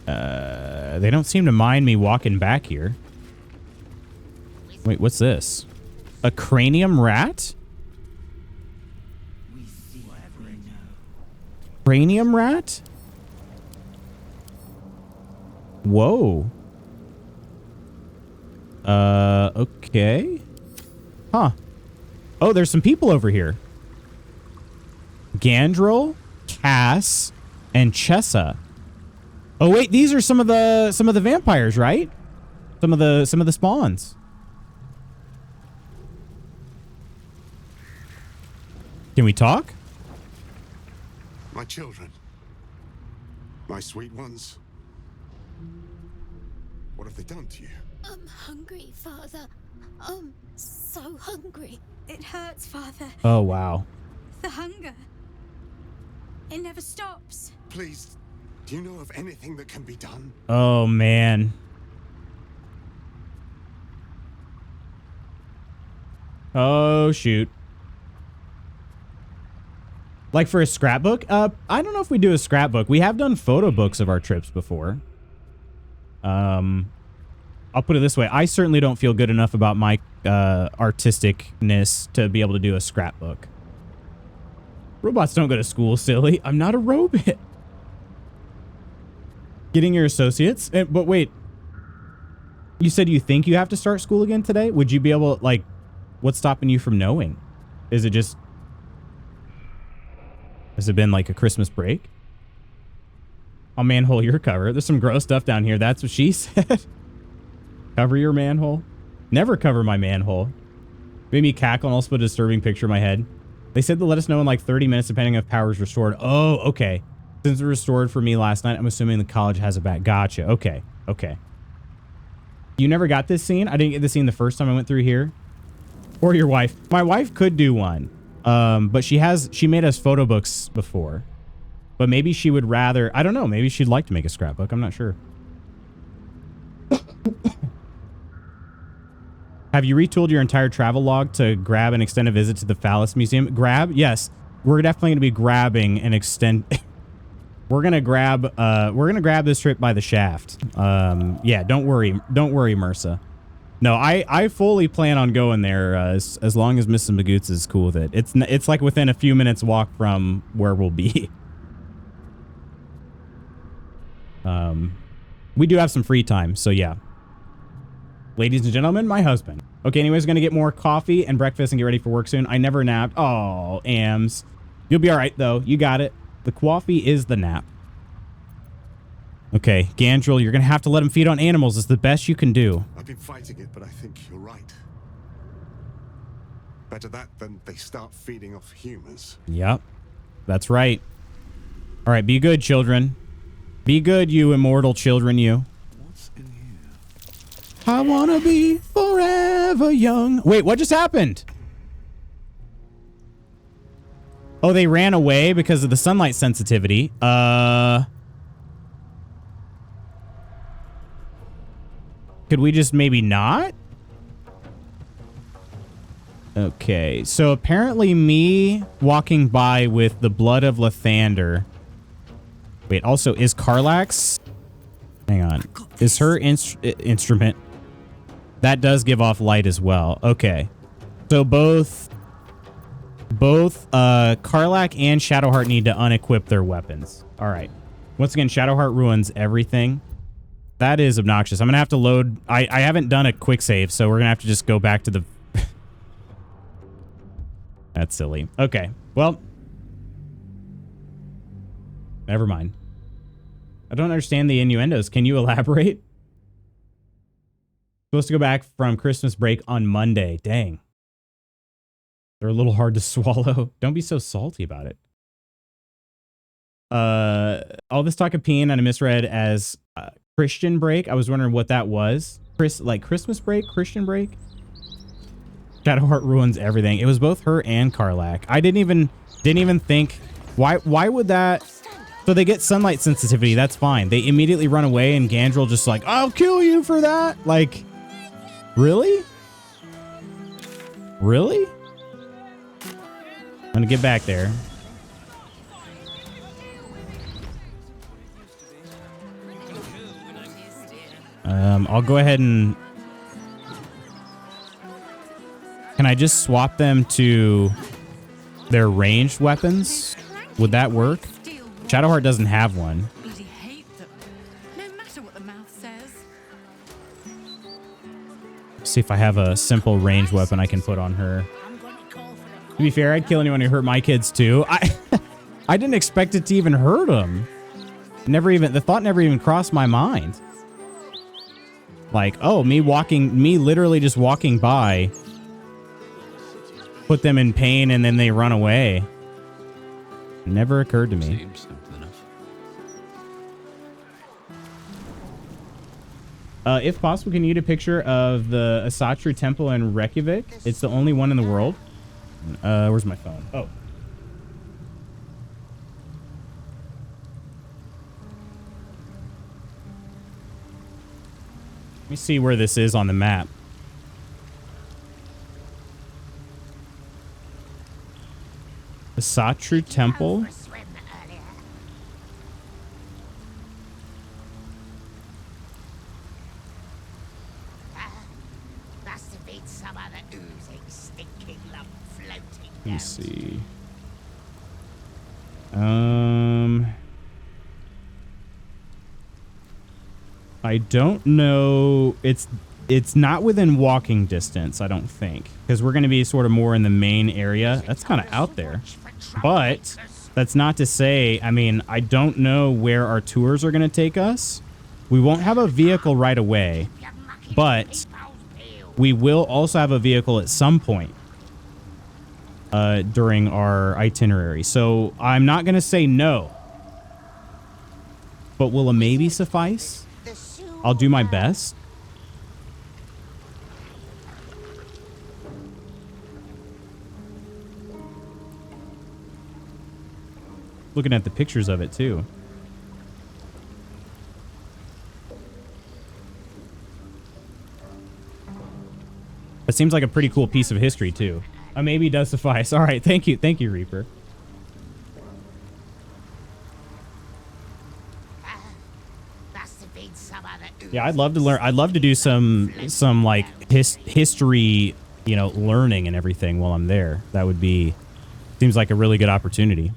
A: They don't seem to mind me walking back here. Wait, what's this? A cranium rat? Cranium rat? Whoa. Okay. Huh. Oh, there's some people over here. Gandrel, Cass, and Chessa. Oh wait, these are some of the vampires, right? Some of the spawns. Can we talk?
F: My children. My sweet ones. What have they done to you?
C: I'm hungry, Father. I'm so hungry. It hurts, Father.
A: Oh, wow.
C: The hunger. It never stops.
F: Please, do you know of anything that can be done?
A: Oh, man. Oh, shoot. Like for a scrapbook? I don't know if we do a scrapbook. We have done photo books of our trips before. I'll put it this way. I certainly don't feel good enough about my artisticness to be able to do a scrapbook. Robots don't go to school, silly. I'm not a robot. Getting your associates? But wait. You said you think you have to start school again today? Would you be able, like, what's stopping you from knowing? Is it just... Has it been like a Christmas break? I'll manhole your cover. There's some gross stuff down here. That's what she said. Cover your manhole. Never cover my manhole. Made me cackle and also put a disturbing picture in my head. They said they'll let us know in like 30 minutes depending if power is restored. Oh, okay. Since it was restored for me last night, I'm assuming the college has it back. Gotcha. Okay. Okay. You never got this scene? I didn't get this scene the first time I went through here. Or your wife. My wife could do one. But she made us photo books before. But maybe she would rather, I don't know, maybe she'd like to make a scrapbook. I'm not sure. Have you retooled your entire travel log to grab and extend a visit to the Phallus Museum? Grab? Yes. We're definitely going to be grabbing and extend. we're going to grab this trip by the shaft. Yeah, don't worry. Don't worry, Mersa. No, I fully plan on going there as long as Mrs. Magoots is cool with it. It's like within a few minutes walk from where we'll be. We do have some free time, so yeah. Ladies and gentlemen, my husband. Okay, anyways, gonna get more coffee and breakfast and get ready for work soon. I never napped. Oh, Ams. You'll be all right, though. You got it. The coffee is the nap. Okay, Gandrel, you're gonna have to let him feed on animals. It's the best you can do.
F: I've been fighting it, but I think you're right. Better that than they start feeding off humans.
A: Yep, that's right. All right, be good, children. Be good, you immortal children, you.
D: What's in here?
A: I wanna be forever young. Wait, what just happened? Oh, they ran away because of the sunlight sensitivity. Could we just maybe not? Okay, so apparently me walking by with the blood of Lathander. Wait, also, is Karlax... Hang on. Is her instrument... That does give off light as well. Okay. So both Karlak and Shadowheart need to unequip their weapons. All right. Once again, Shadowheart ruins everything. That is obnoxious. I'm going to have to load... I haven't done a quick save, so we're going to have to just go back to the... That's silly. Okay. Well. Never mind. I don't understand the innuendos. Can you elaborate? Supposed to go back from Christmas break on Monday. Dang. They're a little hard to swallow. Don't be so salty about it. All this talk of peeing and I misread as Christian break. I was wondering what that was. Like Christmas break? Christian break? Shadowheart ruins everything. It was both her and Karlak. I didn't even think why would that... So they get sunlight sensitivity. That's fine. They immediately run away and Gandrel just like, I'll kill you for that. Like, really? Really? I'm gonna get back there. I'll go ahead and... Can I just swap them to their ranged weapons? Would that work? Shadowheart doesn't have one.
E: Bloody hate them. No matter what the mouth says.
A: See if I have a simple ranged weapon I can put on her. To be fair, I'd kill anyone who hurt my kids too. I didn't expect it to even hurt them. The thought never even crossed my mind. Like, oh, me literally just walking by, put them in pain and then they run away. Never occurred to me.
D: Seems simple enough.
A: If possible, can you get a picture of the Asatru Temple in Reykjavik? It's the only one in the world. Where's my phone? Oh. me see where this is on the map. The Satru Temple. Let me see. I don't know. It's not within walking distance, I don't think, because we're going to be sort of more in the main area. That's kind of out there, but that's not to say, I mean, I don't know where our tours are going to take us. We won't have a vehicle right away, but we will also have a vehicle at some point during our itinerary. So I'm not going to say no, but will a maybe suffice? I'll do my best. Looking at the pictures of it too. It seems like a pretty cool piece of history too. A maybe does suffice. All right, thank you, Reaper. Yeah, I'd love to learn. I'd love to do some like history, you know, learning and everything while I'm there. That would be, seems like a really good opportunity.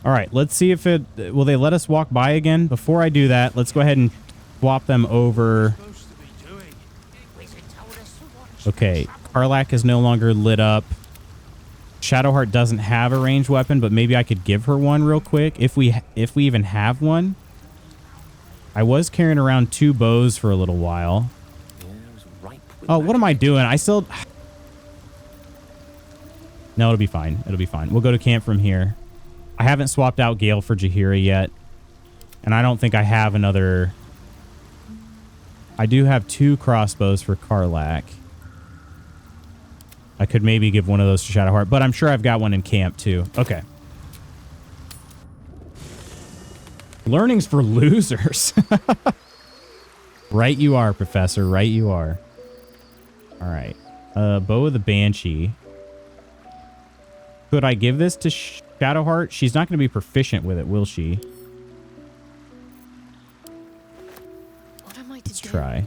A: All right, let's see if it, will they let us walk by again? Before I do that, let's go ahead and swap them over. Okay, Karlak is no longer lit up. Shadowheart doesn't have a ranged weapon, but maybe I could give her one real quick if we even have one. I was carrying around 2 bows for a little while. Oh, what am I doing? I still... No, it'll be fine. It'll be fine. We'll go to camp from here. I haven't swapped out Gale for Jaheira yet. And I don't think I have another... I do have 2 crossbows for Karlak. I could maybe give one of those to Shadowheart, but I'm sure I've got one in camp too. Okay. Learning's for losers. Right you are, Professor. Right you are. All right. Bow of the Banshee. Could I give this to Shadowheart? She's not going to be proficient with it, will she?
C: What am I to
A: Let's
C: do?
A: try.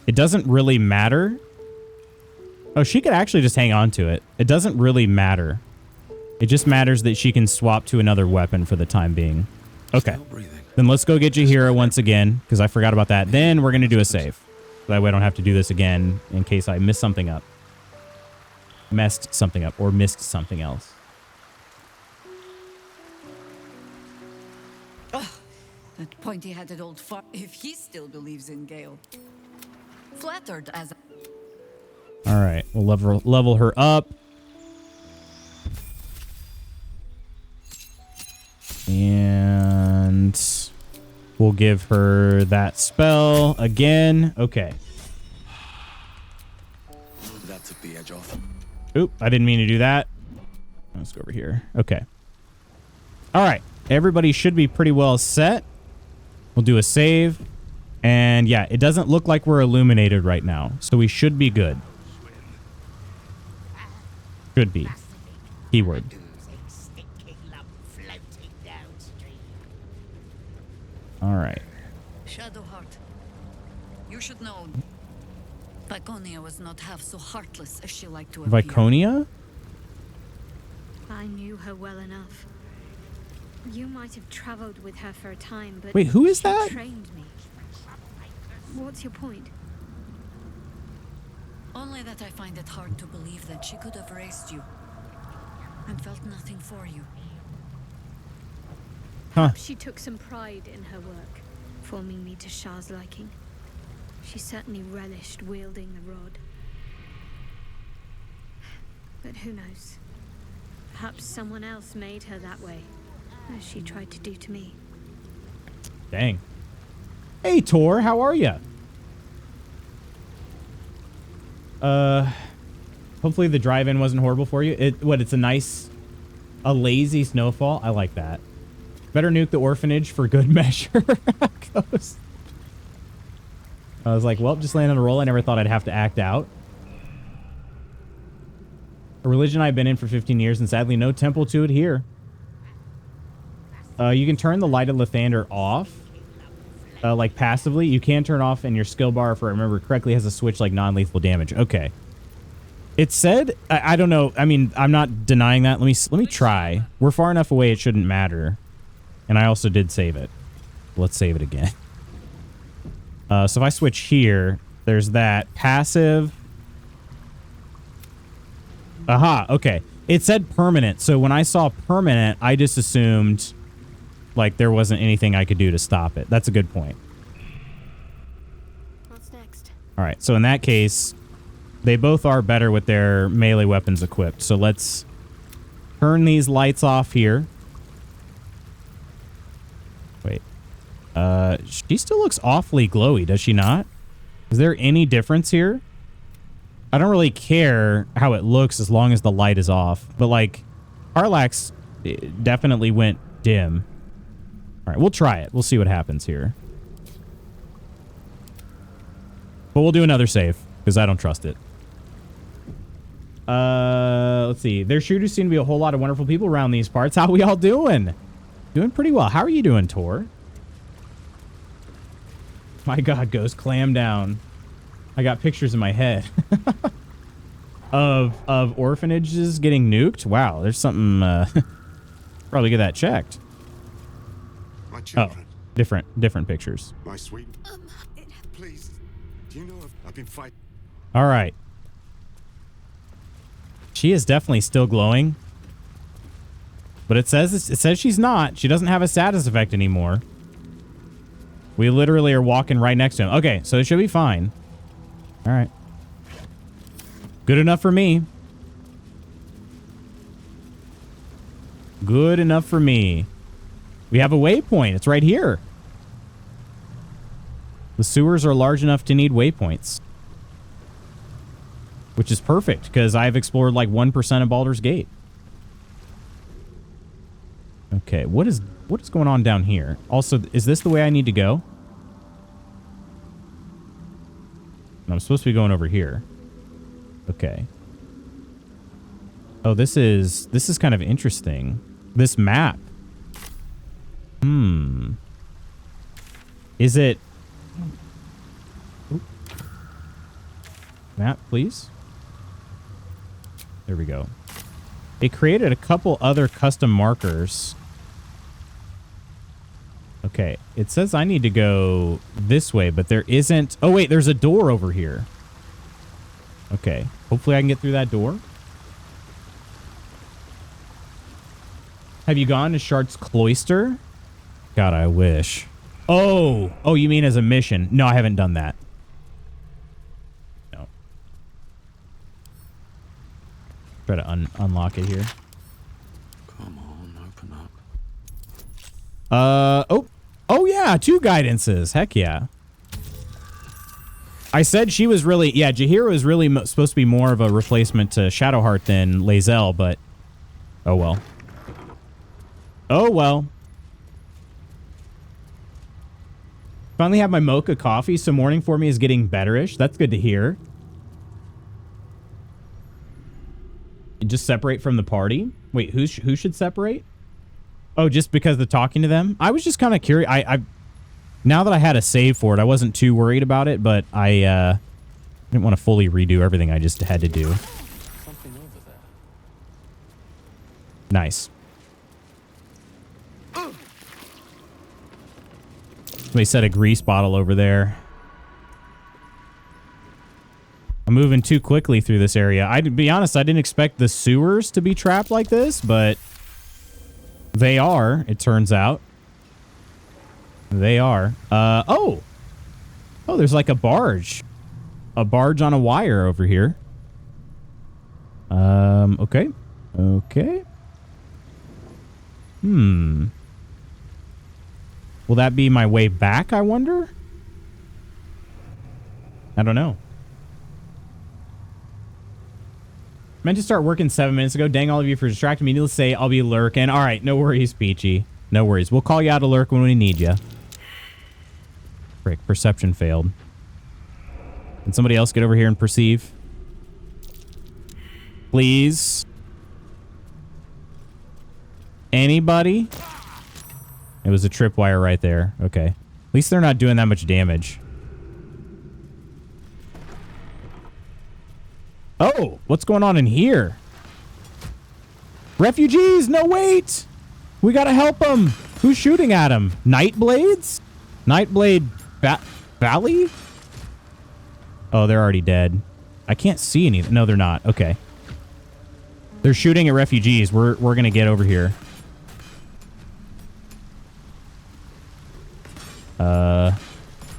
A: It doesn't really matter. Oh, she could actually just hang on to it. It doesn't really matter. It just matters that she can swap to another weapon for the time being. Okay. Then let's go get Jaheira once again, because I forgot about that. Then we're going to do a save. That way I don't have to do this again in case I mess something up. Messed something up or missed something else.
E: Oh, that pointy-headed old fart. If he still believes in Gale. Flattered as...
A: All right. We'll level her up. And we'll give her that spell again. Okay.
D: That took the edge off.
A: Oop, I didn't mean to do that. Let's go over here. Okay. All right. Everybody should be pretty well set. We'll do a save. And yeah, it doesn't look like we're illuminated right now. So we should be good. Should be. Keyword. All right.
E: Shadowheart, you should know Viconia was not half so heartless as she liked to appear.
A: Viconia?
C: I knew her well enough. You might have traveled with her for a time, but
A: Wait, who is
C: she
A: that?
C: trained me. What's your point?
E: Only that I find it hard to believe that she could have raised you and felt nothing for you.
A: Huh.
C: She took some pride in her work, forming me to Shah's liking. She certainly relished wielding the rod. But who knows? Perhaps someone else made her that way, as she tried to do to me.
A: Dang. Hey, Tor, how are you? Hopefully the drive-in wasn't horrible for you. It's a lazy snowfall. I like that. Better nuke the orphanage for good measure. Ghost. I was like, well, just landed on a roll. I never thought I'd have to act out. A religion I've been in for 15 years, and sadly no temple to it here. You can turn the Light of Lathander off, like passively. You can turn off, and your skill bar, if I remember correctly, has a switch like non-lethal damage. Okay. It said, I don't know. I mean, I'm not denying that. Let me try. We're far enough away; it shouldn't matter. And I also did save it. Let's save it again. So if I switch here, there's that passive. Aha, okay. It said permanent. So when I saw permanent, I just assumed like there wasn't anything I could do to stop it. That's a good point.
C: What's next?
A: All right. So in that case, they both are better with their melee weapons equipped. So let's turn these lights off here. Wait. She still looks awfully glowy, does she not? Is there any difference here? I don't really care how it looks as long as the light is off. But, like, Harlax definitely went dim. All right, we'll try it. We'll see what happens here. But we'll do another save, because I don't trust it. Let's see. There sure do seem to be a whole lot of wonderful people around these parts. How we all doing? Doing pretty well. How are you doing, Tor? My God, Ghost, clam down. I got pictures in my head of orphanages getting nuked. Wow, there's something. Probably get that checked.
F: My children.
A: Oh, different pictures.
F: My sweet. Please. Do you know I've been fighting?
A: All right. She is definitely still glowing, but it says she's not. She doesn't have a status effect anymore. We literally are walking right next to him. Okay, so it should be fine. All right. Good enough for me. Good enough for me. We have a waypoint. It's right here. The sewers are large enough to need waypoints. Which is perfect, because I've explored like 1% of Baldur's Gate. Okay, what is going on down here? Also, is this the way I need to go? I'm supposed to be going over here. Okay. Oh, this is kind of interesting. This map. Is it... Oop. Map, please. There we go. It created a couple other custom markers. Okay, it says I need to go this way, but there isn't... Oh, wait, there's a door over here. Okay, hopefully I can get through that door. Have you gone to Shard's Cloister? God, I wish. Oh, you mean as a mission? No, I haven't done that. No. Try to unlock it here.
D: Come on, open up.
A: Oh yeah, 2 guidances. Heck yeah. I said she was really, yeah, Jaheira was really supposed to be more of a replacement to Shadowheart than Lae'zel, but oh well. Oh well. Finally have my mocha coffee, so morning for me is getting betterish. That's good to hear. Just separate from the party? Wait, who should separate? Oh, just because of the talking to them? I was just kind of curious. I now that I had a save for it, I wasn't too worried about it, but I didn't want to fully redo everything I just had to do.
D: Something over there.
A: Nice. Somebody set a grease bottle over there. I'm moving too quickly through this area. To be honest, I didn't expect the sewers to be trapped like this, but they are, it turns out. They are. Oh, there's like a barge. A barge on a wire over here. Okay. Okay. Will that be my way back, I wonder? I don't know. Meant to start working 7 minutes ago. Dang all of you for distracting me. Needless to say, I'll be lurking. All right, no worries, Peachy. No worries. We'll call you out of lurk when we need you. Frick, perception failed. Can somebody else get over here and perceive? Please. Anybody? It was a tripwire right there. Okay. At least they're not doing that much damage. Oh, what's going on in here? Refugees! No, wait! We gotta help them! Who's shooting at them? Nightblades? Nightblade Valley? Oh, they're already dead. I can't see any. No, they're not. Okay. They're shooting at refugees. We're gonna get over here.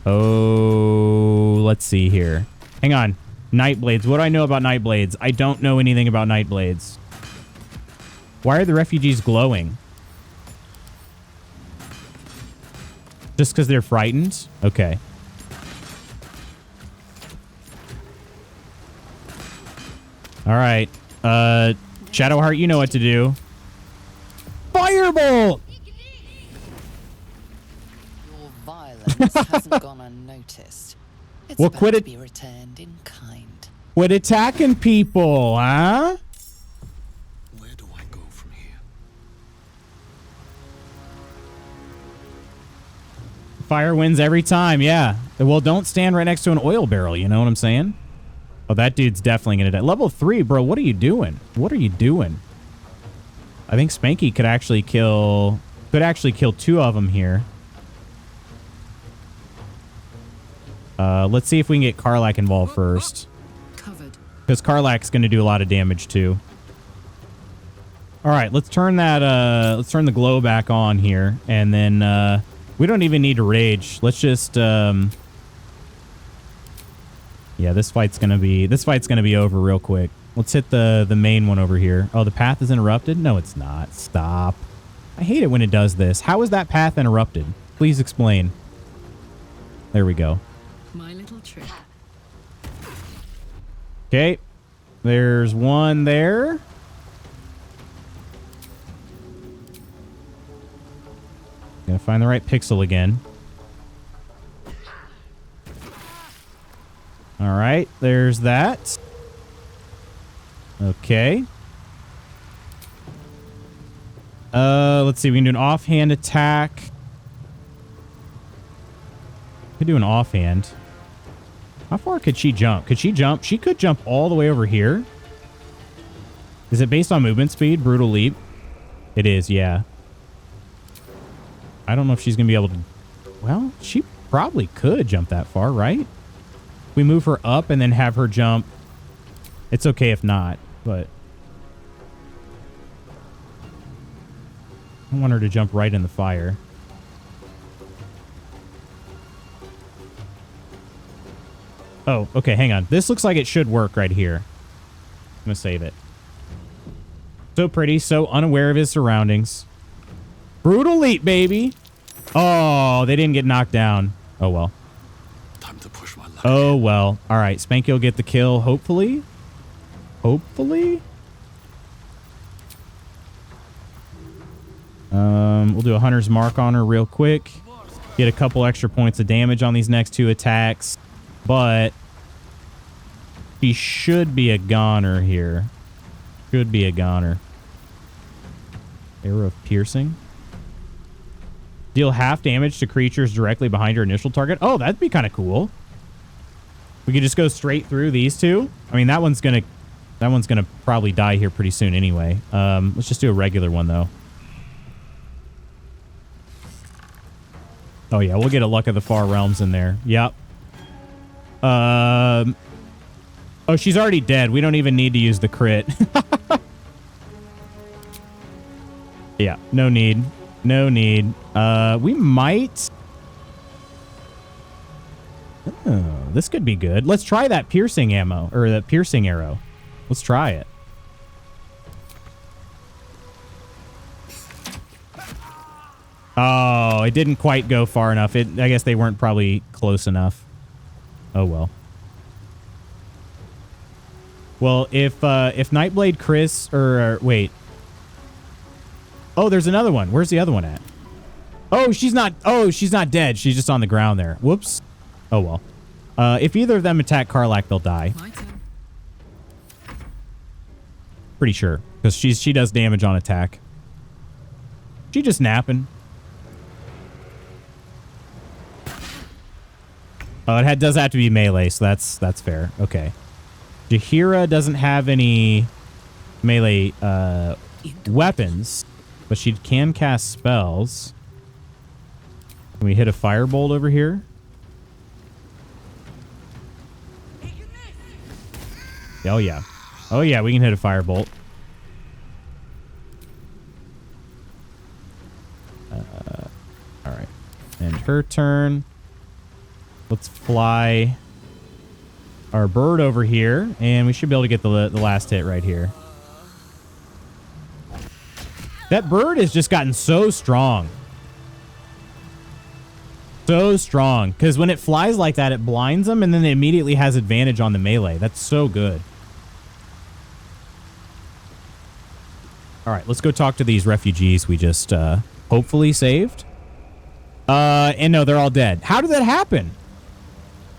A: Oh, let's see here. Hang on. Nightblades. What do I know about Nightblades? I don't know anything about Nightblades. Why are the refugees glowing? Just because they're frightened? Okay. All right. Shadowheart, you know what to do. Firebolt!
G: Your violence hasn't gone unnoticed. It's
A: Well,
G: about
A: quit
G: to
A: it-
G: be returned in kind.
A: Quit attacking people, huh?
D: Where do I go from here?
A: Fire wins every time, yeah. Well, don't stand right next to an oil barrel, you know what I'm saying? Oh, that dude's definitely gonna die. Level 3, bro, what are you doing? What are you doing? I think Spanky could actually kill 2 of them here. Let's see if we can get Karlak involved first.
E: Covered.
A: Because Karlak's gonna do a lot of damage too. Alright, let's turn the glow back on here, and then we don't even need to rage. Let's just yeah, this fight's gonna be over real quick. Let's hit the main one over here. Oh, the path is interrupted? No, it's not. Stop. I hate it when it does this. How is that path interrupted? Please explain. There we go.
E: My little trick.
A: Okay. There's one there. Gonna find the right pixel again. All right, there's that. Okay. Let's see. We can do an offhand attack. Could do an offhand. How far could she jump? Could she jump? She could jump all the way over here. Is it based on movement speed? Brutal leap? It is, yeah. I don't know if she's going to be able to... Well, she probably could jump that far, right? We move her up and then have her jump. It's okay if not, but... I want her to jump right in the fire. Oh, okay, hang on. This looks like it should work right here. I'm going to save it. So pretty, so unaware of his surroundings. Brutal leap, baby. Oh, they didn't get knocked down. Oh, well.
D: Time to push my luck.
A: Oh, well. All right, Spanky will get the kill, hopefully. Hopefully. We'll do a hunter's mark on her real quick. Get a couple extra points of damage on these next 2 attacks. But she should be a goner here. Should be a goner. Arrow of piercing. Deal half damage to creatures directly behind your initial target. Oh, that'd be kind of cool. We could just go straight through these 2. I mean, that one's gonna probably die here pretty soon anyway. Let's just do a regular one though. Oh yeah, we'll get a Luck of the Far Realms in there. Yep. Oh, she's already dead. We don't even need to use the crit. Yeah, no need. No need. We might... Oh, this could be good. Let's try that piercing ammo, or that piercing arrow. Let's try it. Oh, it didn't quite go far enough. I guess they weren't probably close enough. Oh, well. Well, if Nightblade Chris, or wait. Oh, there's another one. Where's the other one at? Oh, she's not. Oh, she's not dead. She's just on the ground there. Whoops. Oh, well. If either of them attack Karlak, they'll die.
E: My turn.
A: Pretty sure. Because she does damage on attack. She just napping. Oh, it does have to be melee, so that's fair. Okay. Jaheira doesn't have any melee weapons, but she can cast spells. Can we hit a firebolt over here? Oh, yeah. Oh, yeah, we can hit a firebolt. All right. And her turn. Let's fly our bird over here, and we should be able to get the last hit right here. That bird has just gotten so strong. So strong. Because when it flies like that, it blinds them, and then it immediately has advantage on the melee. That's so good. All right, let's go talk to these refugees we just hopefully saved. And no, they're all dead. How did that happen?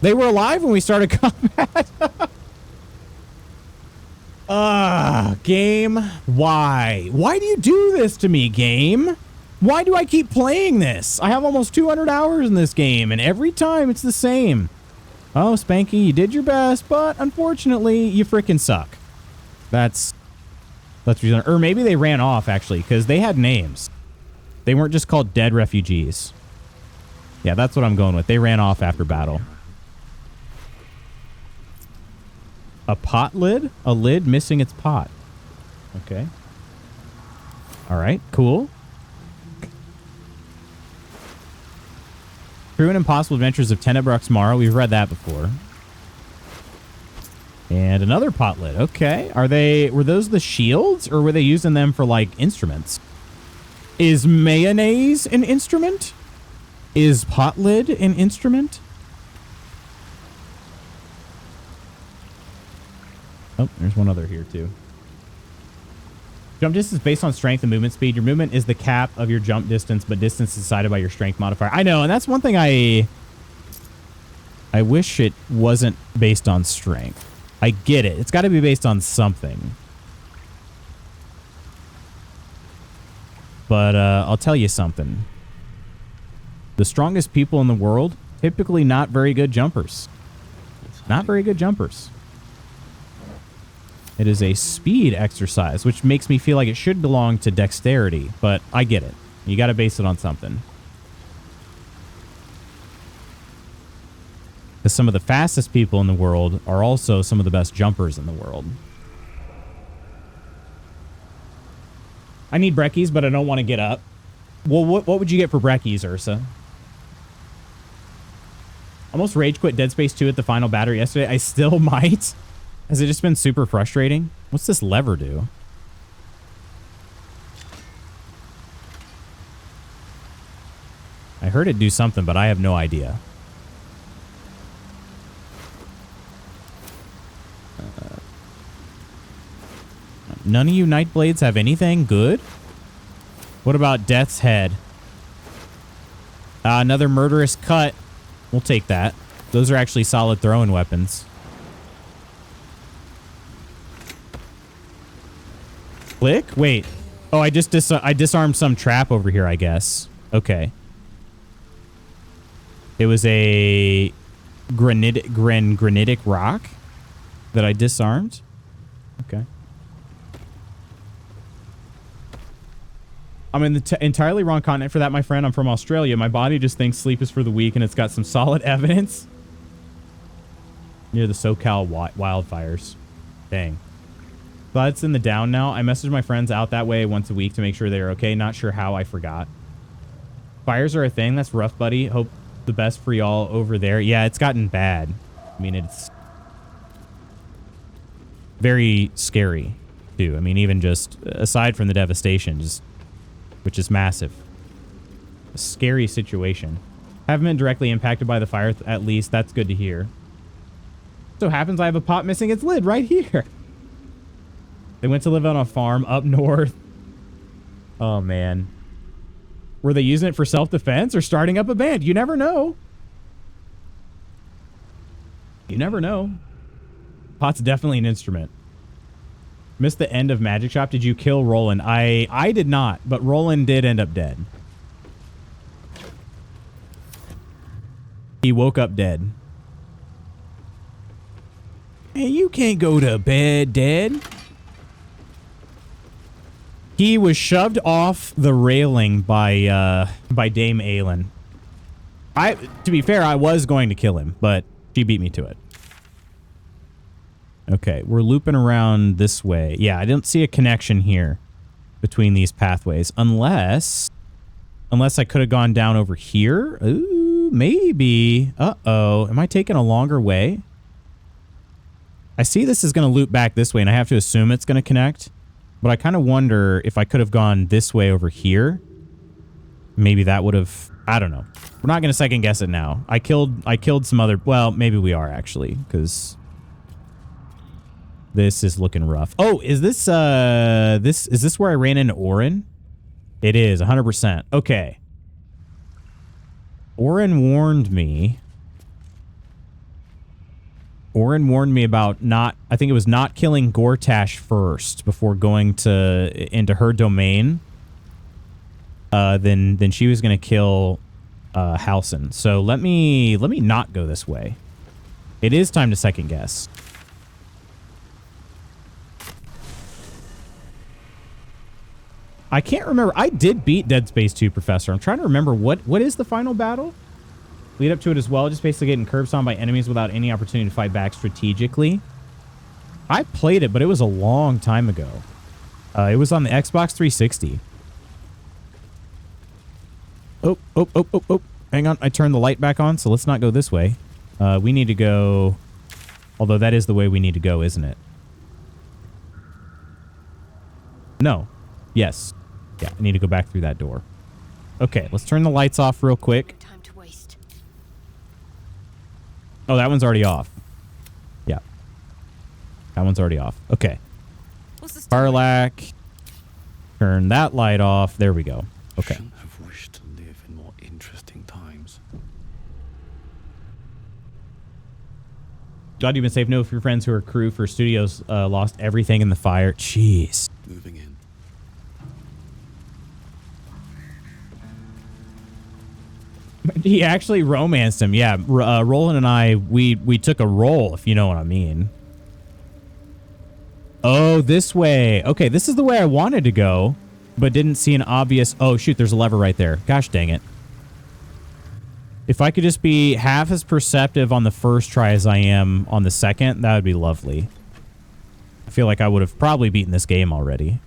A: They were alive when we started combat. Game. Why? Why do you do this to me, game? Why do I keep playing this? I have almost 200 hours in this game, and every time it's the same. Oh, Spanky, you did your best, but unfortunately, you freaking suck. That's reason. Or maybe they ran off, actually, because they had names. They weren't just called dead refugees. Yeah, that's what I'm going with. They ran off after battle. A pot lid? A lid missing its pot. Okay. All right, cool. True and Impossible Adventures of Tenebrux Mara. We've read that before. And another pot lid. Okay. Were those the shields, or were they using them for, like, instruments? Is mayonnaise an instrument? Is pot lid an instrument? Oh, there's one other here, too. Jump distance is based on strength and movement speed. Your movement is the cap of your jump distance, but distance is decided by your strength modifier. I know, and that's one thing I wish it wasn't based on strength. I get it. It's got to be based on something. But I'll tell you something. The strongest people in the world, typically not very good jumpers. Not very good jumpers. It is a speed exercise, which makes me feel like it should belong to dexterity, but I get it. You got to base it on something. Because some of the fastest people in the world are also some of the best jumpers in the world. I need brekkies, but I don't want to get up. Well, what would you get for brekkies, Ursa? Almost rage quit Dead Space 2 at the final battle yesterday. I still might. Has it just been super frustrating? What's this lever do? I heard it do something, but I have no idea. None of you Nightblades have anything good? What about Death's Head? Another murderous cut. We'll take that. Those are actually solid throwing weapons. Click? Wait. Oh, I just disarmed some trap over here, I guess. Okay. It was a granitic rock that I disarmed. Okay. I'm in the entirely wrong continent for that, my friend. I'm from Australia. My body just thinks sleep is for the weak, and it's got some solid evidence. Near the SoCal wildfires. Dang. But it's in the down now. I message my friends out that way once a week to make sure they're okay. Not sure how. I forgot. Fires are a thing. That's rough, buddy. Hope the best for y'all over there. Yeah, it's gotten bad. I mean, it's very scary, too. I mean, even just aside from the devastation, just which is massive. A scary situation. Haven't been directly impacted by the fire, at least. That's good to hear. So happens I have a pot missing its lid right here. They went to live on a farm up north. Oh, man. Were they using it for self-defense or starting up a band? You never know. You never know. Pot's definitely an instrument. Missed the end of Magic Shop. Did you kill Roland? I did not, but Roland did end up dead. He woke up dead. Hey, you can't go to bed dead. He was shoved off the railing by Dame Aelin. To be fair, I was going to kill him, but she beat me to it. Okay, we're looping around this way. Yeah, I didn't see a connection here between these pathways, unless I could have gone down over here. Ooh, maybe. Uh-oh. Am I taking a longer way? I see this is going to loop back this way, and I have to assume it's going to connect. But I kind of wonder if I could have gone this way over here. Maybe that would have... I don't know. We're not going to second guess it now. I killed some other... Well, maybe we are, actually, because... This is looking rough. Oh, is this is this where I ran into Orin? It is, 100%. Okay. Orin warned me about not, I think it was not killing Gortash first before going into her domain. Then she was going to kill Halsin. So let me not go this way. It is time to second guess. I can't remember. I did beat Dead Space 2, Professor. I'm trying to remember what is the final battle? Lead up to it as well. Just basically getting curbed on by enemies without any opportunity to fight back strategically. I played it, but it was a long time ago. It was on the Xbox 360. Oh. Hang on. I turned the light back on, so let's not go this way. We need to go... Although that is the way we need to go, isn't it? No. Yes. Yeah, I need to go back through that door. Okay, let's turn the lights off real quick.
C: Time to waste.
A: Oh, that one's already off. Yeah. That one's already off. Okay. Parlac. Turn that light off. There we go. Okay.
D: Shouldn't have wished to live in more interesting times.
A: Glad you've been safe. No, if your friends who are crew for studios lost everything in the fire. Jeez.
D: Moving in.
A: He actually romanced him. Yeah, Roland and I, we took a roll, if you know what I mean. Oh, this way. Okay, this is the way I wanted to go, but didn't see an obvious... Oh, shoot, there's a lever right there. Gosh dang it. If I could just be half as perceptive on the first try as I am on the second, that would be lovely. I feel like I would have probably beaten this game already.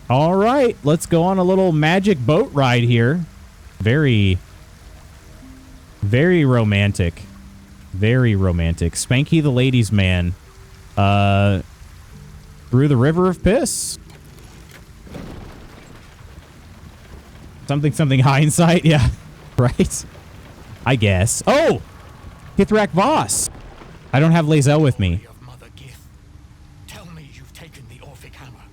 A: All right, let's go on a little magic boat ride here. Very, very romantic. Very romantic. Spanky the ladies' man. Through the river of piss. Something hindsight. Yeah, right? I guess. Oh! Hithrak Voss. I don't have Lae'zel with me.
F: Of Mother Gith. Tell me you've taken the Orphic hammer.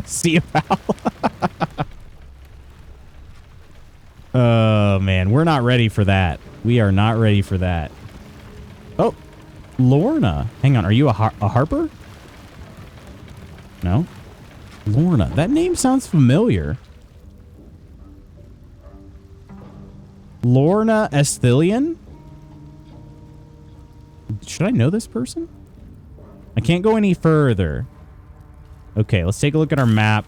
A: See you, pal. Oh, man. We're not ready for that. We are not ready for that. Oh, Lorna. Hang on. Are you a harper? No? Lorna. That name sounds familiar. Lorna Esthilian? Should I know this person? I can't go any further. Okay, let's take a look at our map.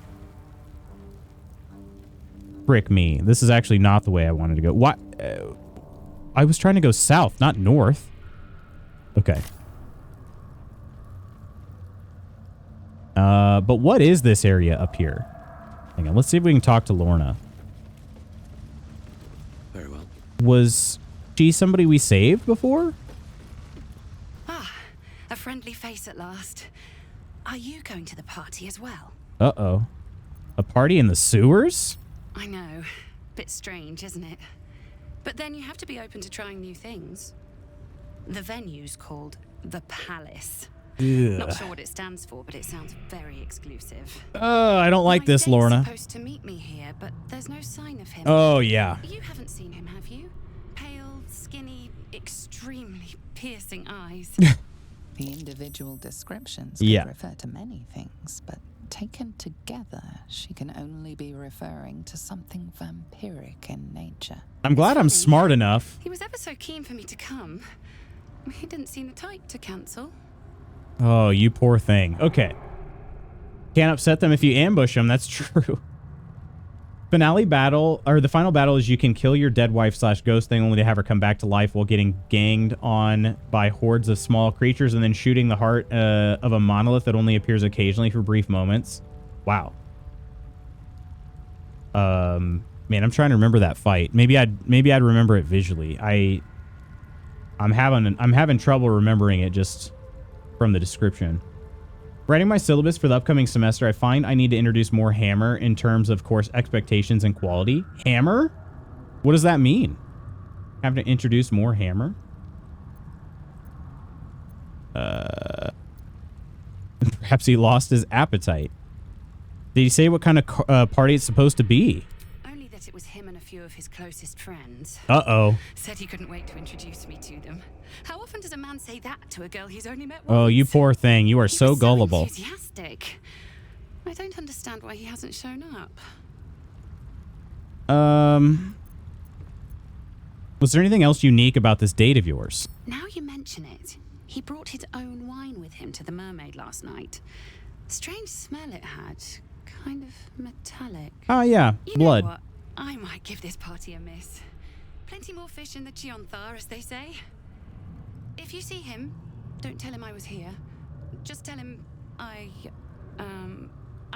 A: Frick me. This is actually not the way I wanted to go. What? I was trying to go south, not north. Okay. But what is this area up here? Hang on, let's see if we can talk to Lorna.
D: Very well.
A: Was she somebody we saved before?
H: Ah, a friendly face at last. Are you going to the party as well?
A: Uh-oh. A party in the sewers?
H: I know. Bit strange, isn't it? But then you have to be open to trying new things. The venue's called The Palace. Not sure what it stands for, but it sounds very exclusive.
A: I don't like this,
H: Dave's
A: Lorna.
H: supposed to meet me here, but there's no sign of him.
A: Oh, yeah.
H: You haven't seen him, have you? Pale, skinny, extremely piercing eyes.
G: The individual descriptions
A: Yeah.
G: could refer to many things, but taken together, she can only be referring to something vampiric in nature.
A: I'm glad I'm smart enough.
H: He was ever so keen for me to come. He didn't seem the type to cancel.
A: Oh, you poor thing. Okay. Can't upset them if you ambush them. That's true. Finale battle, or the final battle, is you can kill your dead wife / ghost thing only to have her come back to life while getting ganged on by hordes of small creatures and then shooting the heart of a monolith that only appears occasionally for brief moments. Wow. Man, I'm trying to remember that fight. Maybe I'd remember it visually. I'm having trouble remembering it just from the description. Writing my syllabus for the upcoming semester, I find I need to introduce more hammer in terms of course expectations and quality. Hammer? What does that mean? Have to introduce more hammer? Perhaps he lost his appetite. Did he say what kind of party it's supposed to be?
H: Only that it was him and a few of his closest friends.
A: Uh-oh.
H: Said he couldn't wait to introduce me to them. How often does a man say that to a girl he's only met once?
A: Oh, you poor thing. You are
H: He
A: so
H: was
A: gullible.
H: enthusiastic. I don't understand why he hasn't shown up.
A: Was there anything else unique about this date of yours?
H: Now you mention it, he brought his own wine with him to the Mermaid last night. Strange smell it had. Kind of metallic.
A: Oh, yeah.
H: You
A: Blood.
H: know what? I might give this party a miss. Plenty more fish in the Chionthar, as they say. If you see him, don't tell him I was here. Just tell him I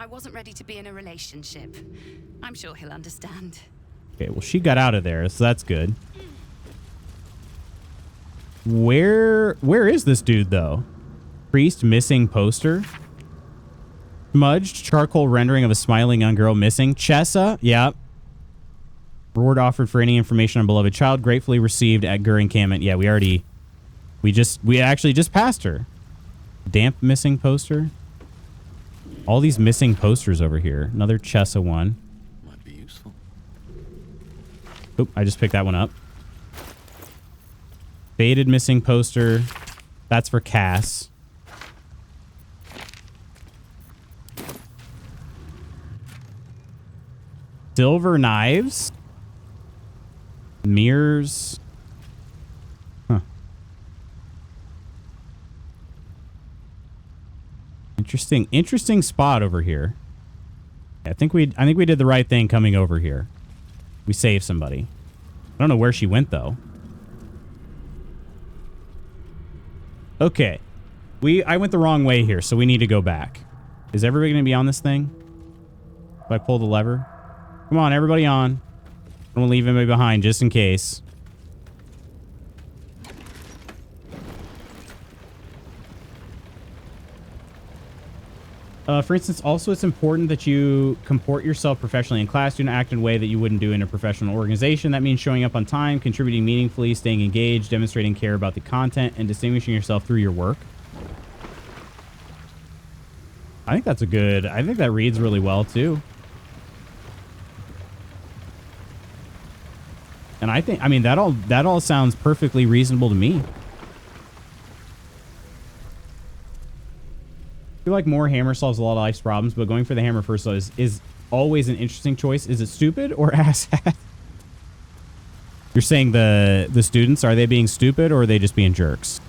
H: wasn't ready to be in a relationship. I'm sure he'll understand.
A: Okay, well, she got out of there, so that's good. Where is this dude, though? Priest missing poster? Smudged charcoal rendering of a smiling young girl missing. Chessa? Yeah. Reward offered for any information on beloved child. Gratefully received at Gur encampment. Yeah, we actually just passed her. Damp missing poster. All these missing posters over here. Another Chessa one.
D: Might be useful.
A: Oop, I just picked that one up. Faded missing poster. That's for Cass. Silver knives. Mirrors. Huh. Interesting spot over here. I think we did the right thing coming over here. We saved somebody. I don't know where she went though. Okay. I went the wrong way here, so we need to go back. Is everybody going to be on this thing? If I pull the lever? Come on, everybody on. I don't want to leave anybody behind just in case. For instance, also it's important that you comport yourself professionally in class. Do not act in a way that you wouldn't do in a professional organization. That means showing up on time, contributing meaningfully, staying engaged, demonstrating care about the content, and distinguishing yourself through your work. I think that's I think that reads really well too. And I mean, that all sounds perfectly reasonable to me. I feel like more hammer solves a lot of life's problems, but going for the hammer first is always an interesting choice. Is it stupid or asshat? You're saying the students, are they being stupid or are they just being jerks?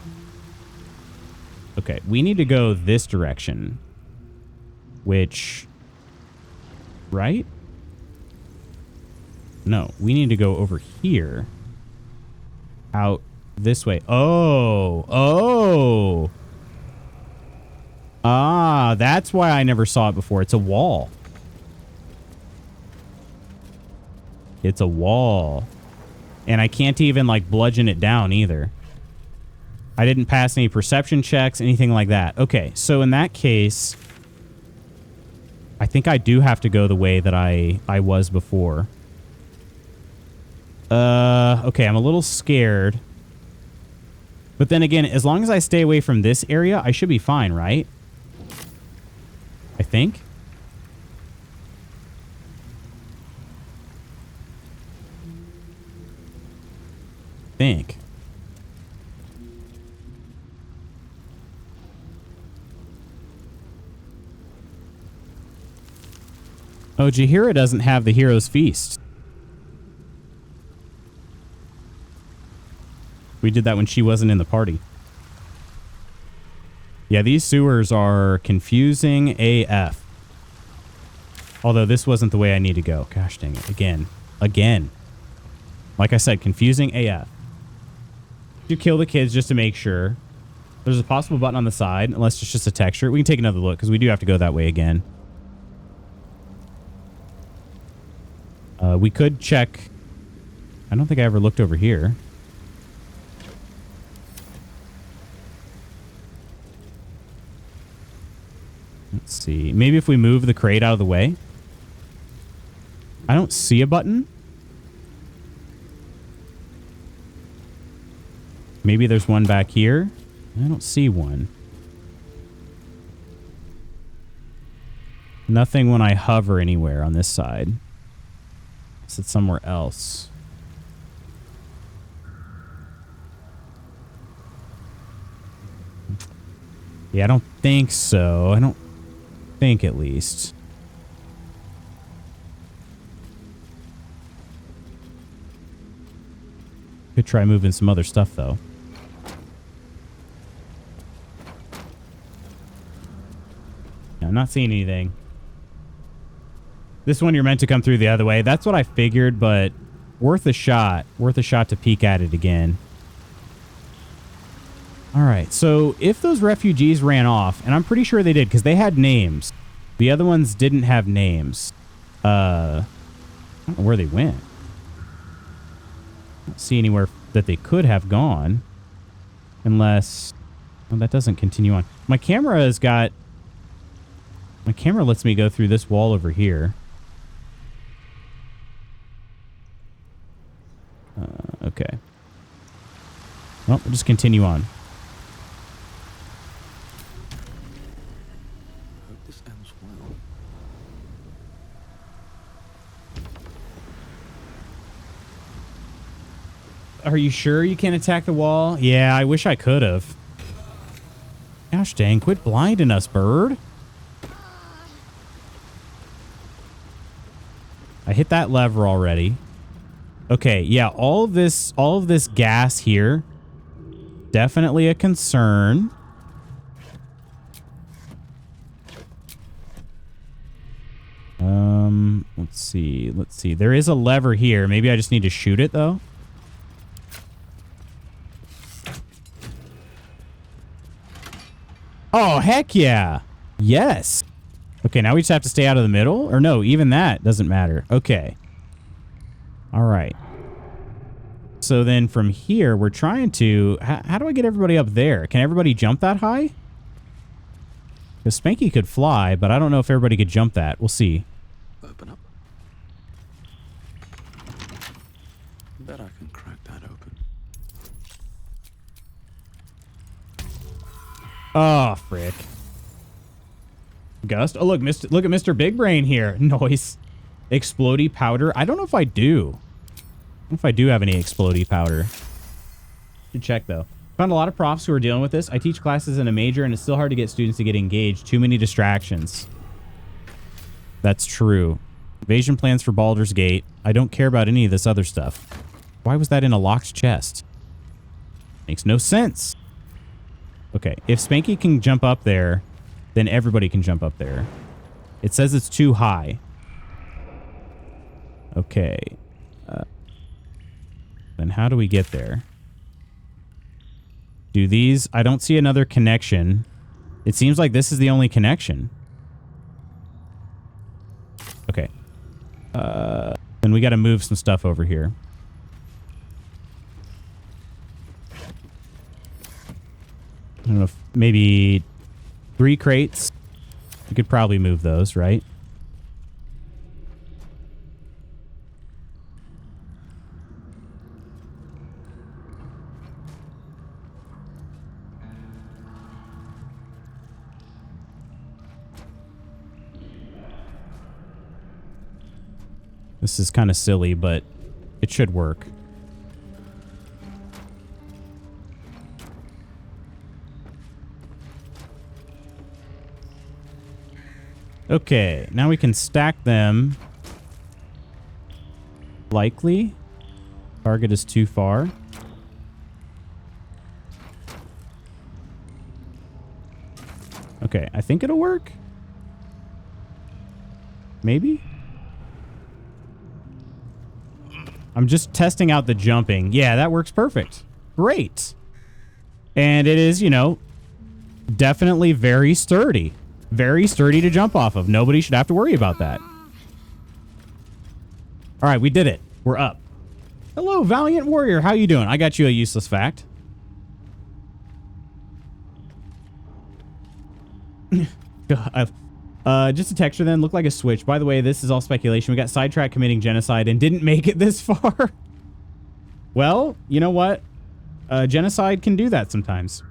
A: Okay, we need to go this direction. Which... Right? No, we need to go over here. Out this way. Oh! Ah, that's why I never saw it before. It's a wall. It's a wall. And I can't even, like, bludgeon it down either. I didn't pass any perception checks, anything like that. Okay, so in that case, I think I do have to go the way that I was before. Okay, I'm a little scared. But then again, as long as I stay away from this area, I should be fine, right? I think. Oh, Jaheira doesn't have the Hero's Feast. We did that when she wasn't in the party. Yeah, these sewers are confusing AF. Although this wasn't the way I need to go. Gosh dang it. Again. Like I said, confusing AF. You kill the kids just to make sure. There's a possible button on the side, unless it's just a texture. We can take another look, because we do have to go that way again. We could check. I don't think I ever looked over here. Let's see. Maybe if we move the crate out of the way. I don't see a button. Maybe there's one back here. I don't see one. Nothing when I hover anywhere on this side. It's somewhere else. Yeah, I don't think so. I don't think, at least. Could try moving some other stuff, though. Yeah, I'm not seeing anything. This one you're meant to come through the other way. That's what I figured, but worth a shot. Worth a shot to peek at it again. All right, so if those refugees ran off, and I'm pretty sure they did because they had names. The other ones didn't have names. I don't know where they went. I don't see anywhere that they could have gone. Unless... Well, that doesn't continue on. My camera has got... My camera lets me go through this wall over here. Okay. Well, we'll just continue on.
D: Hope this ends well.
A: Are you sure you can't attack the wall? Yeah, I wish I could have. Gosh dang, quit blinding us, bird. I hit that lever already. Okay, yeah, all of this gas here, definitely a concern. Let's see. There is a lever here. Maybe I just need to shoot it though. Oh, heck yeah. Yes. Okay, now we just have to stay out of the middle? Or no, even that doesn't matter. Okay. All right. So then from here, we're trying to... How do I get everybody up there? Can everybody jump that high? Because Spanky could fly, but I don't know if everybody could jump that. We'll see.
D: Open up. Bet I can crack that open.
A: Oh, frick. Gust. Oh, look at Mr. Big Brain here. Noise. Explodey powder. I don't know if I do. I don't know if I do have any explodey powder. Should check, though. Found a lot of profs who are dealing with this. I teach classes in a major, and it's still hard to get students to get engaged. Too many distractions. That's true. Invasion plans for Baldur's Gate. I don't care about any of this other stuff. Why was that in a locked chest? Makes no sense. Okay, if Spanky can jump up there, then everybody can jump up there. It says it's too high. Okay. Then how do we get there? Do these... I don't see another connection. It seems like this is the only connection. Okay. Then we got to move some stuff over here. I don't know if maybe 3 crates. We could probably move those, right? This is kind of silly, but it should work. Okay, now we can stack them. Likely. Target is too far. Okay, I think it'll work. Maybe? I'm just testing out the jumping. Yeah, that works perfect. Great. And it is, you know, definitely very sturdy. Very sturdy to jump off of. Nobody should have to worry about that. All right, we did it. We're up. Hello, Valiant Warrior. How you doing? I got you a useless fact. Just a texture then. Looked like a switch. By the way, this is all speculation. We got sidetracked committing genocide and didn't make it this far. Well, you know what? Genocide can do that sometimes.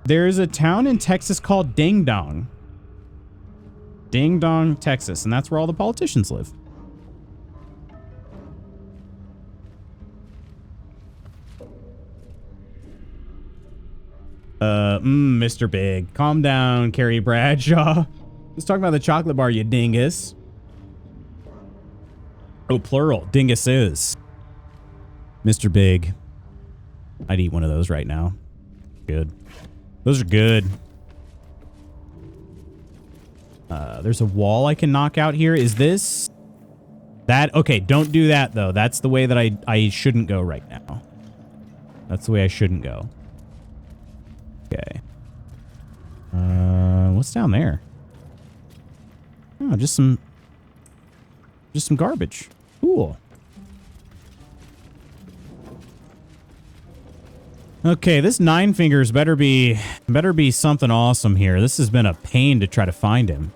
A: There's a town in Texas called Ding Dong. Ding Dong, Texas. And that's where all the politicians live. Mr. Big. Calm down, Carrie Bradshaw. Let's talk about the chocolate bar, you dingus. Oh, plural. Dinguses. Mr. Big. I'd eat one of those right now. Good. Those are good. There's a wall I can knock out here. Is this... that? Okay, don't do that, though. That's the way that I shouldn't go right now. That's the way I shouldn't go. Okay. What's down there? Oh, just some garbage. Cool. Okay, this Nine Fingers better be something awesome here. This has been a pain to try to find him.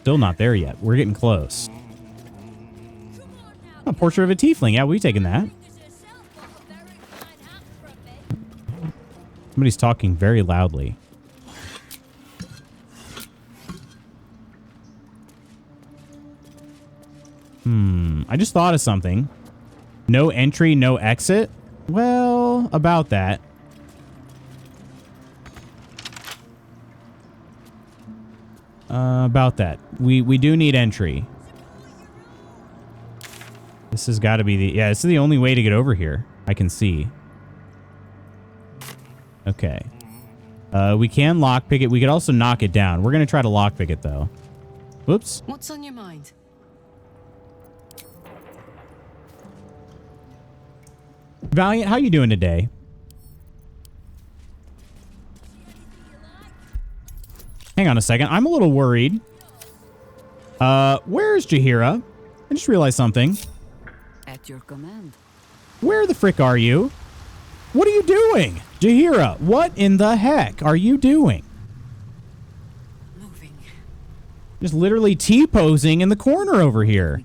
A: Still not there yet. We're getting close. Oh, portrait of a tiefling. Yeah, we've taken that. Somebody's talking very loudly. I just thought of something. No entry, no exit. Well, about that. About that. We do need entry. This has got to be the... yeah, this is the only way to get over here. I can see. Okay. We can lockpick it. We could also knock it down. We're going to try to lockpick it, though. Whoops.
I: What's on your mind?
A: Valiant, how you doing today? Hang on a second. I'm a little worried. Where's Jaheira? I just realized something.
E: At your command.
A: Where the frick are you? What are you doing? Jaheira, what in the heck are you doing?
E: Moving.
A: Just literally T-posing in the corner over here.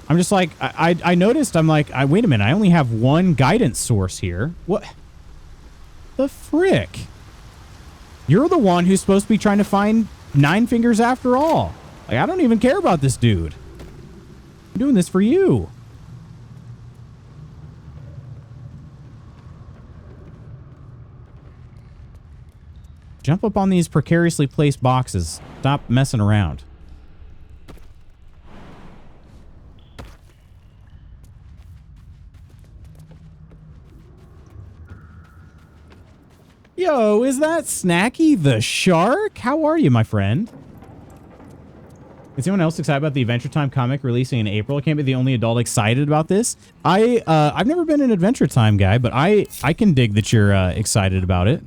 A: I'm just like, I noticed, I'm like, wait a minute, I only have one guidance source here. What the frick? You're the one who's supposed to be trying to find Nine Fingers after all. Like, I don't even care about this dude. I'm doing this for you. Jump up on these precariously placed boxes. Stop messing around. Yo, is that Snacky the Shark? How are you, my friend? Is anyone else excited about the Adventure Time comic releasing in April? I can't be the only adult excited about this. I've never been an Adventure Time guy, but I can dig that you're excited about it.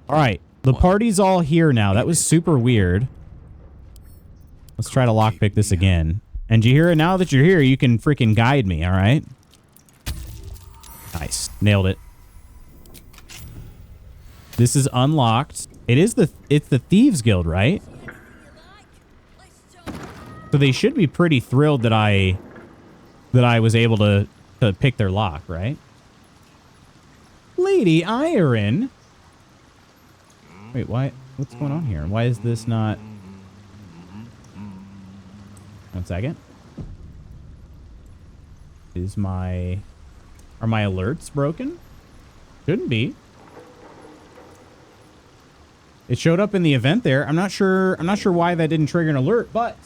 A: All right, the party's all here now. That was super weird. Let's try to lockpick this again. And Jaheira, now that you're here, you can freaking guide me, all right? Nice, nailed it. This is unlocked. It's the Thieves Guild, right? So they should be pretty thrilled that I was able to pick their lock, right? Lady Iron. Wait, why? What's going on here? Why is this not? 1 second. Are my alerts broken? Shouldn't be. It showed up in the event there. I'm not sure why that didn't trigger an alert, but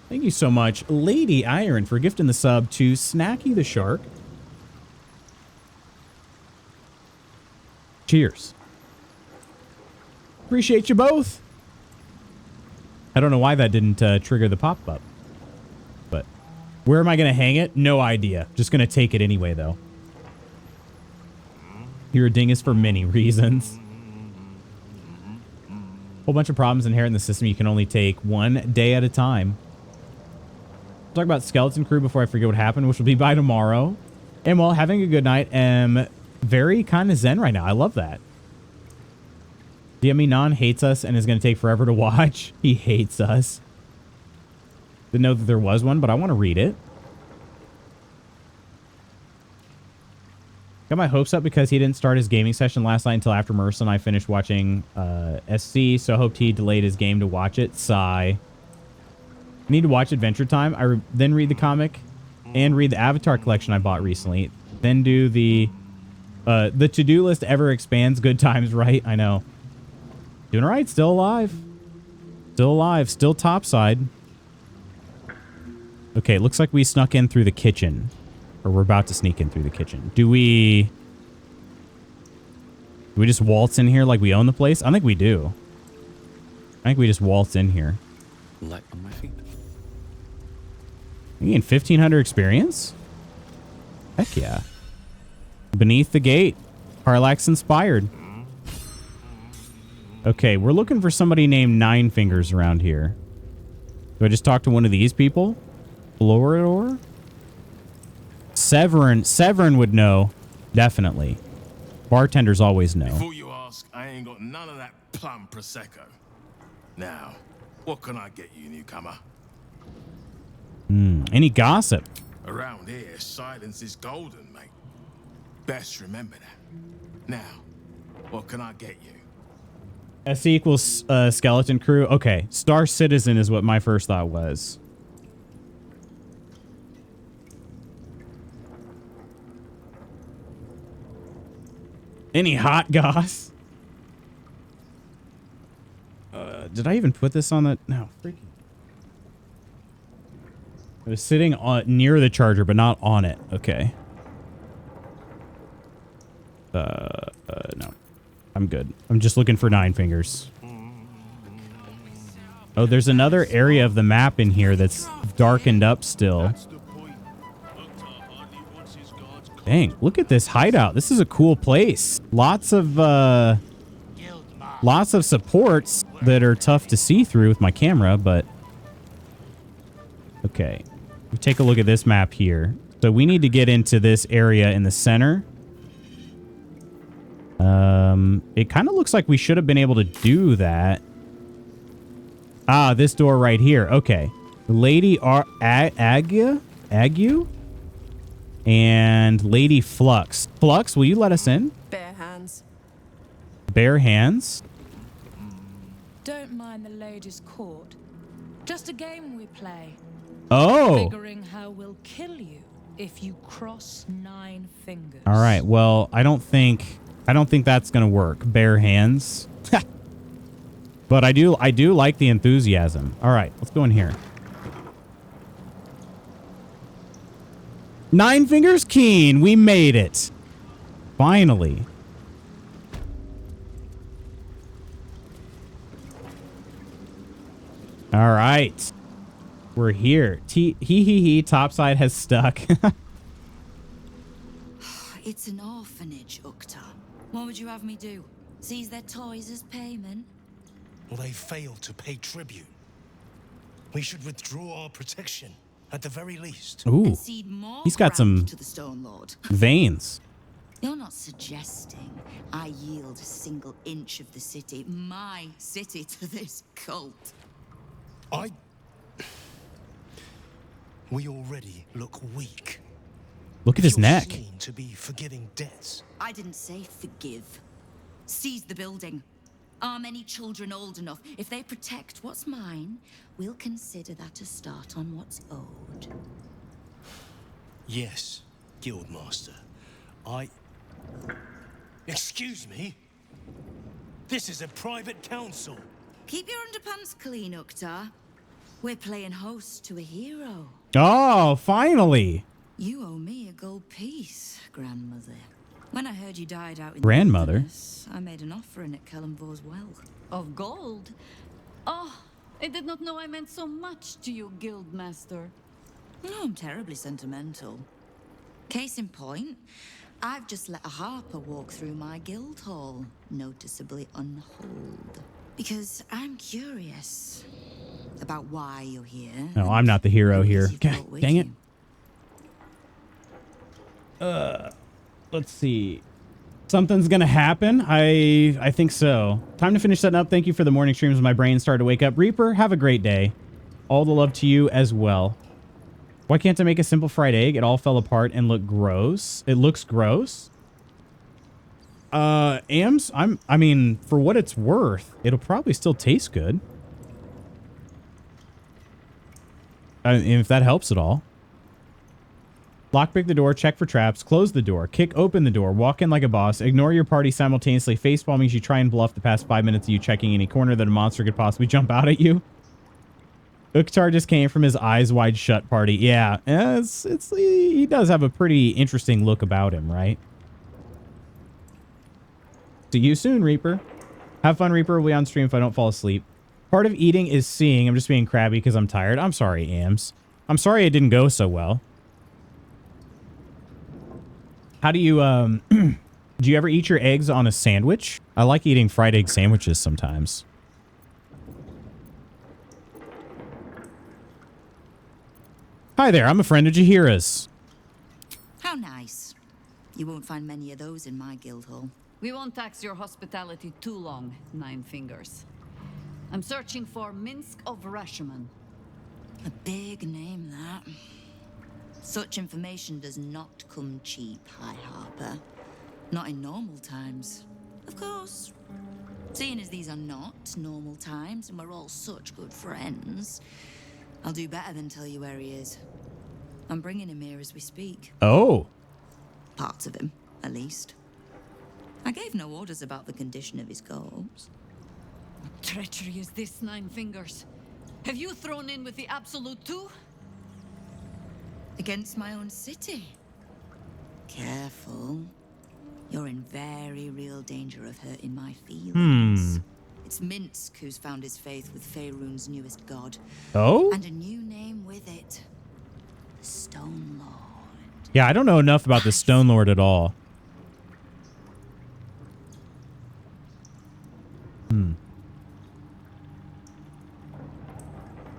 A: thank you so much, Lady Iron, for gifting the sub to Snacky the Shark. Cheers. Appreciate you both. I don't know why that didn't trigger the pop-up. But where am I going to hang it? No idea. Just going to take it anyway, though. You're a dingus for many reasons. Whole bunch of problems inherent in the system. You can only take one day at a time. Talk about Skeleton Crew before I forget what happened, which will be by tomorrow. And well, having a good night. Very kind of zen right now. I love that. DME Non hates us and is going to take forever to watch. He hates us. Didn't know that there was one, but I want to read it. Got my hopes up because he didn't start his gaming session last night until after Marissa and I finished watching SC, so I hoped he delayed his game to watch it. Sigh. Need to watch Adventure Time. Then read the comic and read the Avatar collection I bought recently. Then do the to-do list ever expands. Good times, right? I know. Doing all right. Still alive. Still alive. Still topside. Okay, looks like we snuck in through the kitchen. Or we're about to sneak in through the kitchen. Do we just waltz in here like we own the place? I think we do. I think we just waltz in here.
D: Light on my feet.
A: You gain 1,500 experience? Heck yeah. Beneath the Gate. Harlax inspired. Okay, we're looking for somebody named Nine Fingers around here. Do I just talk to one of these people? Floridor? Severin would know. Definitely. Bartenders always know.
I: Before you ask, I ain't got none of that plum Prosecco. Now, what can I get you, newcomer?
A: Any gossip?
I: Around here, silence is golden, mate. Best remember that. Now, what can I get you?
A: S equals Skeleton Crew. Okay, Star Citizen is what my first thought was. Any hot goss? Did I even put this on the... No, freaking... I was sitting near the charger, but not on it. Okay. No. I'm good. I'm just looking for Nine Fingers. Oh, there's another area of the map in here that's darkened up still. Dang, look at this hideout. This is a cool place. Lots of supports that are tough to see through with my camera, but okay. We take a look at this map here. So we need to get into this area in the center. It kind of looks like we should have been able to do that. Ah, this door right here. Okay. Lady Ague and Lady Flux. Flux, will you let us in?
J: Bare hands.
A: Bare hands?
J: Don't mind the ladies' court. Just a game we play.
A: Oh.
J: Figuring how we'll kill you if you cross Nine Fingers.
A: All right. Well, I don't think that's gonna work. Bare hands. But I do like the enthusiasm. All right, let's go in here. Nine Fingers Keen, we made it. Finally. All right. We're here. Topside has stuck.
E: It's an orphanage, Ukta. What would you have me do? Seize their toys as payment?
K: Well, they failed to pay tribute. We should withdraw our protection, at the very least.
A: Ooh, he's got some
E: to the Stone Lord.
A: veins.
E: You're not suggesting I yield a single inch of the city, my city, to this cult?
K: We already look weak.
A: Look at his neck.
K: Seen to be forgiving debts.
E: I didn't say forgive. Seize the building.
L: Are many children old enough? If they protect what's mine, we'll consider that a start on what's owed.
K: Yes, Guildmaster. Excuse me? This is a private council.
L: Keep your underpants clean, Uktar. We're playing host to a hero.
A: Oh, finally.
L: You owe me a gold piece, grandmother. When I heard you died out in
A: Grandmother?
L: the wilderness, I made an offering at Kellenvor's well.
E: Of gold? Oh, I did not know I meant so much to you, Guildmaster.
L: No, I'm terribly sentimental. Case in point, I've just let a harper walk through my guild hall, noticeably unholed. Because I'm curious about why you're here.
A: No, I'm not the hero here. God, dang it. Let's see. Something's gonna happen. I think so. Time to finish setting up. Thank you for the morning streams. My brain started to wake up. Reaper, have a great day. All the love to you as well. Why can't I make a simple fried egg? It all fell apart and looked gross. It looks gross. Ams, I mean, for what it's worth, it'll probably still taste good. If that helps at all. Lockpick the door, check for traps, close the door, kick open the door, walk in like a boss, ignore your party simultaneously, facepalming as you try and bluff the past 5 minutes of you checking any corner that a monster could possibly jump out at you. Uktar just came from his eyes wide shut party. Yeah, he does have a pretty interesting look about him, right? See you soon, Reaper. Have fun, Reaper. We'll be on stream if I don't fall asleep. Part of eating is seeing. I'm just being crabby because I'm tired. I'm sorry, Ams. I'm sorry it didn't go so well. How do you, do you ever eat your eggs on a sandwich? I like eating fried egg sandwiches sometimes. Hi there, I'm a friend of Jahira's.
L: How nice. You won't find many of those in my guild hall.
E: We won't tax your hospitality too long, Nine Fingers. I'm searching for Minsk of Rashomon.
L: A big name, that. Such information does not come cheap, High Harper. Not in normal times. Of course. Seeing as these are not normal times and we're all such good friends, I'll do better than tell you where he is. I'm bringing him here as we speak.
A: Oh.
L: Parts of him, at least. I gave no orders about the condition of his corpse.
E: What treachery is this, Nine Fingers? Have you thrown in with the Absolute too?
L: Against my own city. Careful. You're in very real danger of hurting my feelings. It's Minsk who's found his faith with Faerun's newest god.
A: Oh?
L: And a new name with it. The Stone Lord.
A: Yeah, I don't know enough about the Stone Lord at all. That's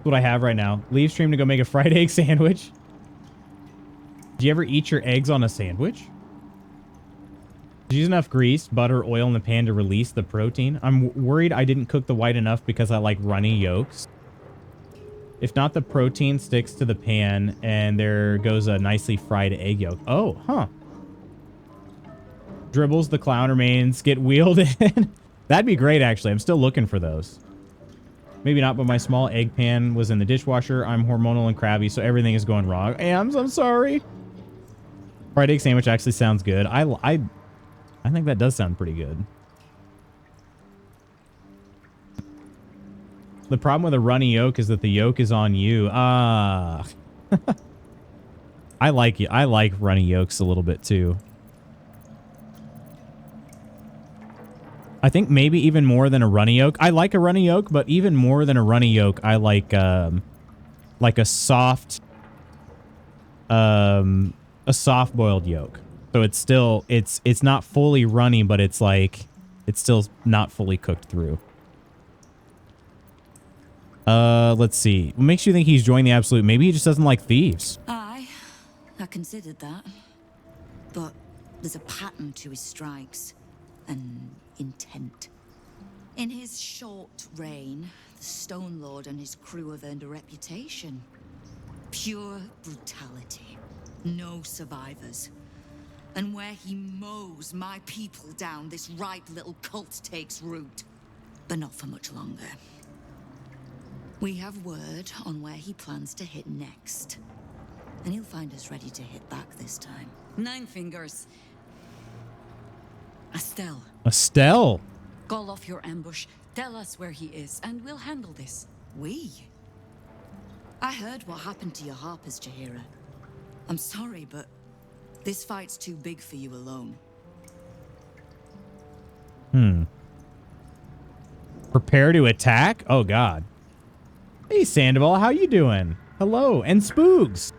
A: what I have right now. Leave stream to go make a fried egg sandwich. Do you ever eat your eggs on a sandwich? Use enough grease, butter, oil in the pan to release the protein. I'm worried I didn't cook the white enough because I like runny yolks. If not, the protein sticks to the pan and there goes a nicely fried egg yolk. Oh, huh. Dribbles, the clown remains, get wheeled in. That'd be great, actually. I'm still looking for those. Maybe not, but my small egg pan was in the dishwasher. I'm hormonal and crabby, so everything is going wrong. Ams, I'm sorry. Fried egg sandwich actually sounds good. I think that does sound pretty good. The problem with a runny yolk is that the yolk is on you. Ah. I like runny yolks a little bit too. I think maybe even more than a runny yolk. I like a runny yolk, but even more than a runny yolk, I like a soft boiled yolk. So it's still it's not fully runny, but it's still not fully cooked through. Let's see. What makes you think he's joined the Absolute? Maybe he just doesn't like thieves.
L: I considered that. But there's a pattern to his strikes. An intent. In his short reign, the Stone Lord and his crew have earned a reputation. Pure brutality. No survivors. And where he mows my people down, this ripe little cult takes root. but not for much longer. We have word on where he plans to hit next. And he'll find us ready to hit back this time.
E: Nine Fingers. Estelle.
A: Estelle.
E: Call off your ambush. Tell us where he is, and we'll handle this.
L: We? I heard what happened to your harpers, Jaheira. I'm sorry, but this fight's too big for you alone.
A: Prepare to attack? Oh, God. Hey, Sandoval, how you doing? Hello. And Spoogs.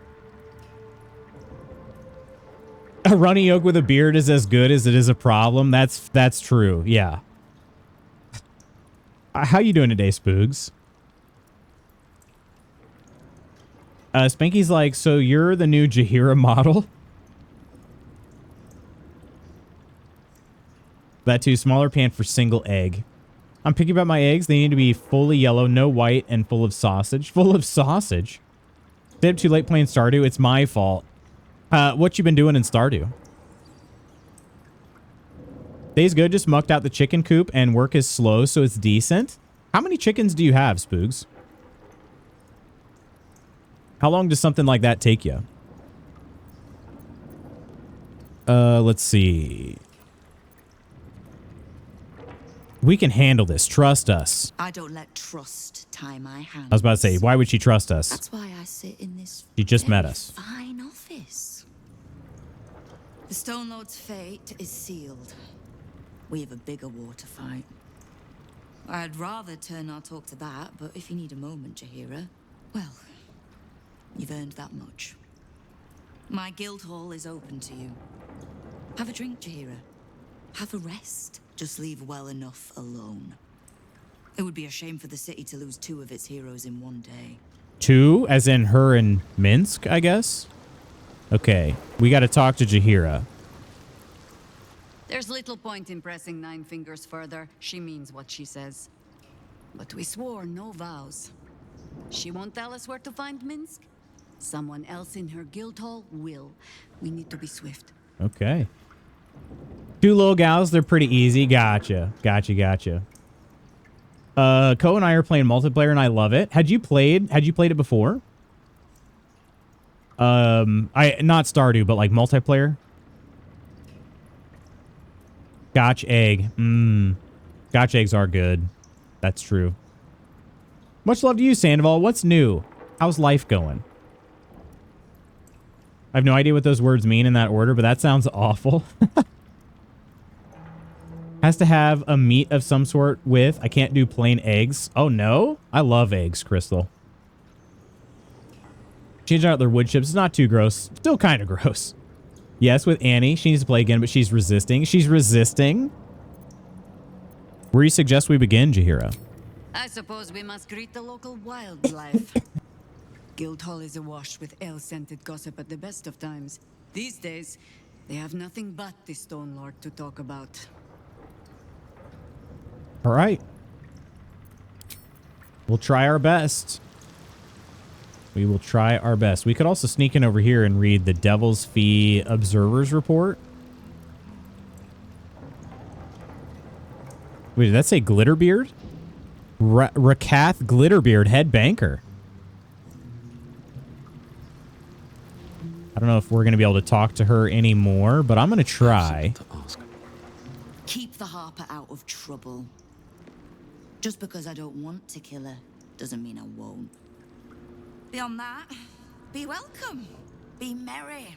A: A runny oak with a beard is as good as it is a problem. That's true. Yeah. How you doing today, Spoogs? Spanky's like, so you're the new Jaheira model? That too, smaller pan for single egg. I'm picky about my eggs. They need to be fully yellow, no white, and full of sausage. Full of sausage? Stayed up too late playing Stardew. It's my fault. What you been doing in Stardew? Day's good. Just mucked out the chicken coop and work is slow, so it's decent. How many chickens do you have, Spoogs? How long does something like that take you? Let's see. We can handle this. Trust us.
L: I don't let trust tie my hands.
A: I was about to say, why would she trust us?
L: That's why I sit in this
A: She just met us.
L: fine office. The Stone Lord's fate is sealed. We have a bigger war to fight. I'd rather turn our talk to that, but if you need a moment, Jaheira, well, you've earned that much. My guild hall is open to you. Have a drink, Jaheira. Have a rest. Just leave well enough alone. It would be a shame for the city to lose 2 of its heroes in one day.
A: 2? As in her and Minsk, I guess? Okay. We got to talk to Jaheira.
E: There's little point in pressing Nine Fingers further. She means what she says. But we swore no vows. She won't tell us where to find Minsk. Someone else in her guild hall will. We need to be swift.
A: Okay. 2 little gals, they're pretty easy. Gotcha. Gotcha. Ko and I are playing multiplayer and I love it. Had you played it before? Not Stardew, but like multiplayer. Gotch egg. Gotch eggs are good. That's true. Much love to you, Sandoval. What's new? How's life going? I have no idea what those words mean in that order, but that sounds awful. Has to have a meat of some sort with. I can't do plain eggs. Oh, no? I love eggs, Crystal. Changing out their wood chips. It's not too gross. Still kind of gross. Yes, with Annie. She needs to play again, but she's resisting. She's resisting? Where do you suggest we begin, Jaheira?
E: I suppose we must greet the local wildlife. Guildhall is awash with ale-scented gossip at the best of times. These days, they have nothing but the Stone Lord to talk about.
A: All right. We'll try our best. We will try our best. We could also sneak in over here and read the Devil's Fee Observer's Report. Wait, did that say Glitterbeard? Rakath Glitterbeard, head banker. I don't know if we're going to be able to talk to her anymore, but I'm going to try.
L: Keep the Harper out of trouble. Just because I don't want to kill her doesn't mean I won't. Beyond that, be welcome. Be merry.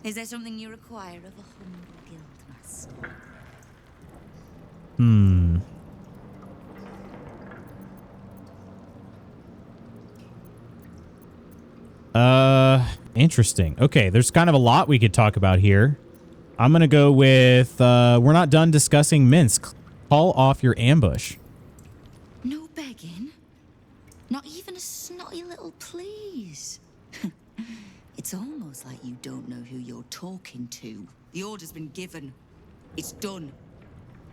L: Is there something you require of a humble guildmaster?
A: Interesting. Okay, there's kind of a lot we could talk about here. I'm going to go with, we're not done discussing Minsk. Call off your ambush.
L: No begging? Not even a snotty little please? It's almost like you don't know who you're talking to. The order's been given. It's done.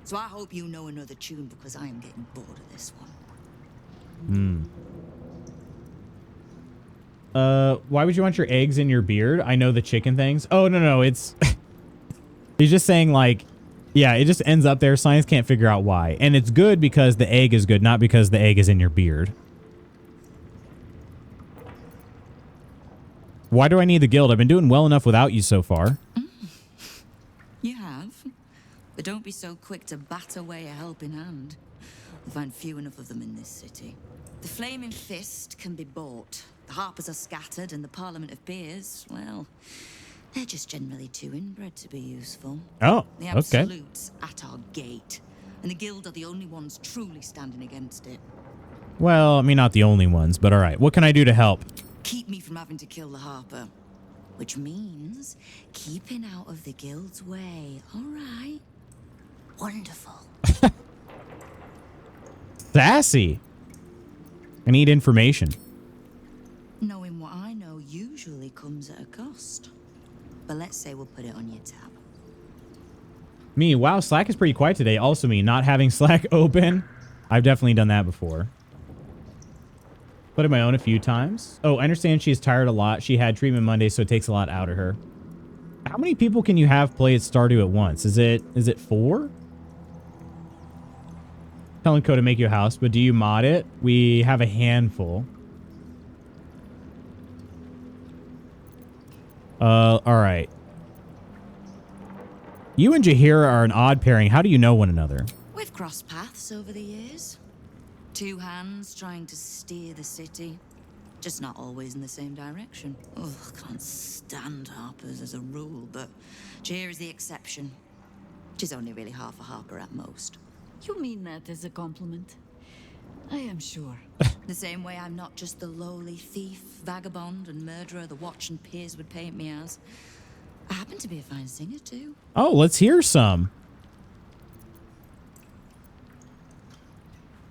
L: So I hope you know another tune because I am getting bored of this one.
A: Why would you want your eggs in your beard? I know the chicken things. Oh, no, it's... He's just saying, like, Yeah, it just ends up there. Science can't figure out why. And it's good because the egg is good, not because the egg is in your beard. Why do I need the guild? I've been doing well enough without you so far.
L: You have. But don't be so quick to bat away a helping hand. You'll find few enough of them in this city. The Flaming Fist can be bought. The Harpers are scattered, and the Parliament of Peers, well, they're just generally too inbred to be useful.
A: Oh,
L: the
A: okay.
L: Absolutes at our gate, and the Guild are the only ones truly standing against it.
A: Well, I mean, not the only ones, but all right. What can I do to help?
L: Keep me from having to kill the Harper, which means keeping out of the Guild's way. All right. Wonderful.
A: Sassy. I need information.
L: Knowing what I know usually comes at a cost. But let's say we'll put it on your tab.
A: Me, wow, Slack is pretty quiet today. Also me, not having Slack open. I've definitely done that before. Put it my own a few times. Oh, I understand she's tired a lot. She had treatment Monday, so it takes a lot out of her. How many people can you have play at Stardew at once? Is it 4? Telling Code to make you a house, but do you mod it? We have a handful. All right. You and Jaheira are an odd pairing. How do you know one another?
L: We've crossed paths over the years. Two hands trying to steer the city. Just not always in the same direction. Oh, can't stand Harpers as a rule, but Jaheira's the exception. She's only really half a Harper at most.
E: You mean that as a compliment? I am sure.
L: The same way I'm not just the lowly thief, vagabond, and murderer the Watch and Peers would paint me as. I happen to be a fine singer, too.
A: Oh, let's hear some.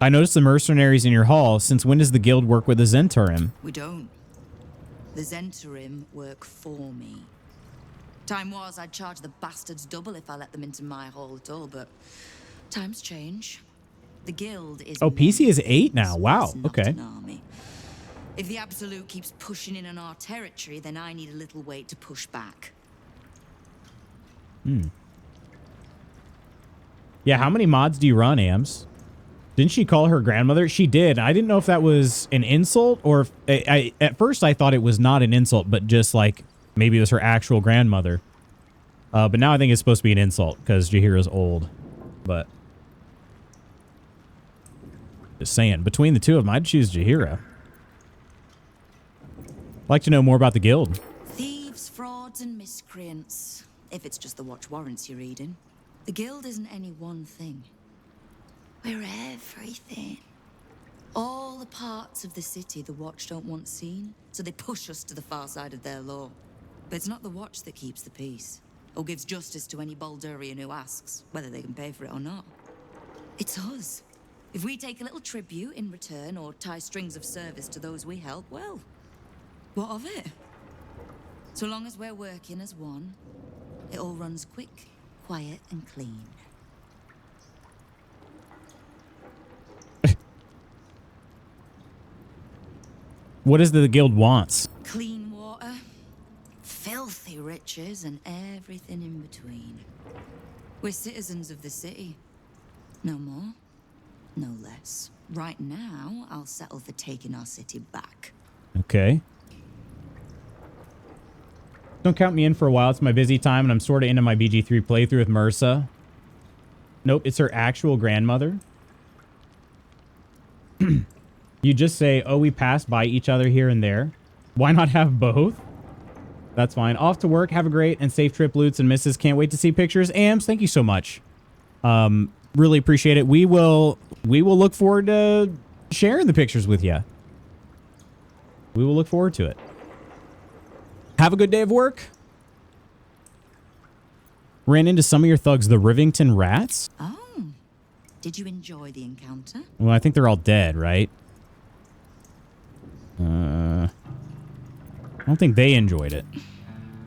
A: I noticed the mercenaries in your hall. Since when does the guild work with the Zhentarim?
L: We don't. The Zhentarim work for me. Time was I'd charge the bastards double if I let them into my hall at all, but times change. The guild is...
A: Oh, PC is 8 now. Wow. Okay.
L: An army. If the Absolute keeps pushing in on our territory, then I need a little weight to push back.
A: Yeah, how many mods do you run, Ams? Didn't she call her grandmother? She did. I didn't know if that was an insult or if, at first I thought it was not an insult, but just like maybe it was her actual grandmother. But now I think it's supposed to be an insult because Jaheira's old. But just saying, between the two of them, I'd choose Jaheira. I'd like to know more about the guild.
L: Thieves, frauds, and miscreants. If it's just the watch warrants you're reading. The guild isn't any one thing. We're everything. All the parts of the city the Watch don't want seen, so they push us to the far side of their law. But it's not the Watch that keeps the peace, or gives justice to any Baldurian who asks, whether they can pay for it or not. It's us. If we take a little tribute in return, or tie strings of service to those we help, well, what of it? So long as we're working as one, it all runs quick, quiet, and clean.
A: What is it the guild wants?
L: Clean water, filthy riches, and everything in between. We're citizens of the city. No more, no less. Right now, I'll settle for taking our city back.
A: Okay. Don't count me in for a while. It's my busy time, and I'm sort of into my BG3 playthrough with Myrsa. Nope, it's her actual grandmother. You just say, oh, we pass by each other here and there. Why not have both? That's fine. Off to work. Have a great and safe trip, Lutz and Mrs. Can't wait to see pictures. Ams, thank you so much. Really appreciate it. We will look forward to sharing the pictures with you. We will look forward to it. Have a good day of work. Ran into some of your thugs, the Rivington Rats.
L: Oh, did you enjoy the encounter?
A: Well, I think they're all dead, right? I don't think they enjoyed it.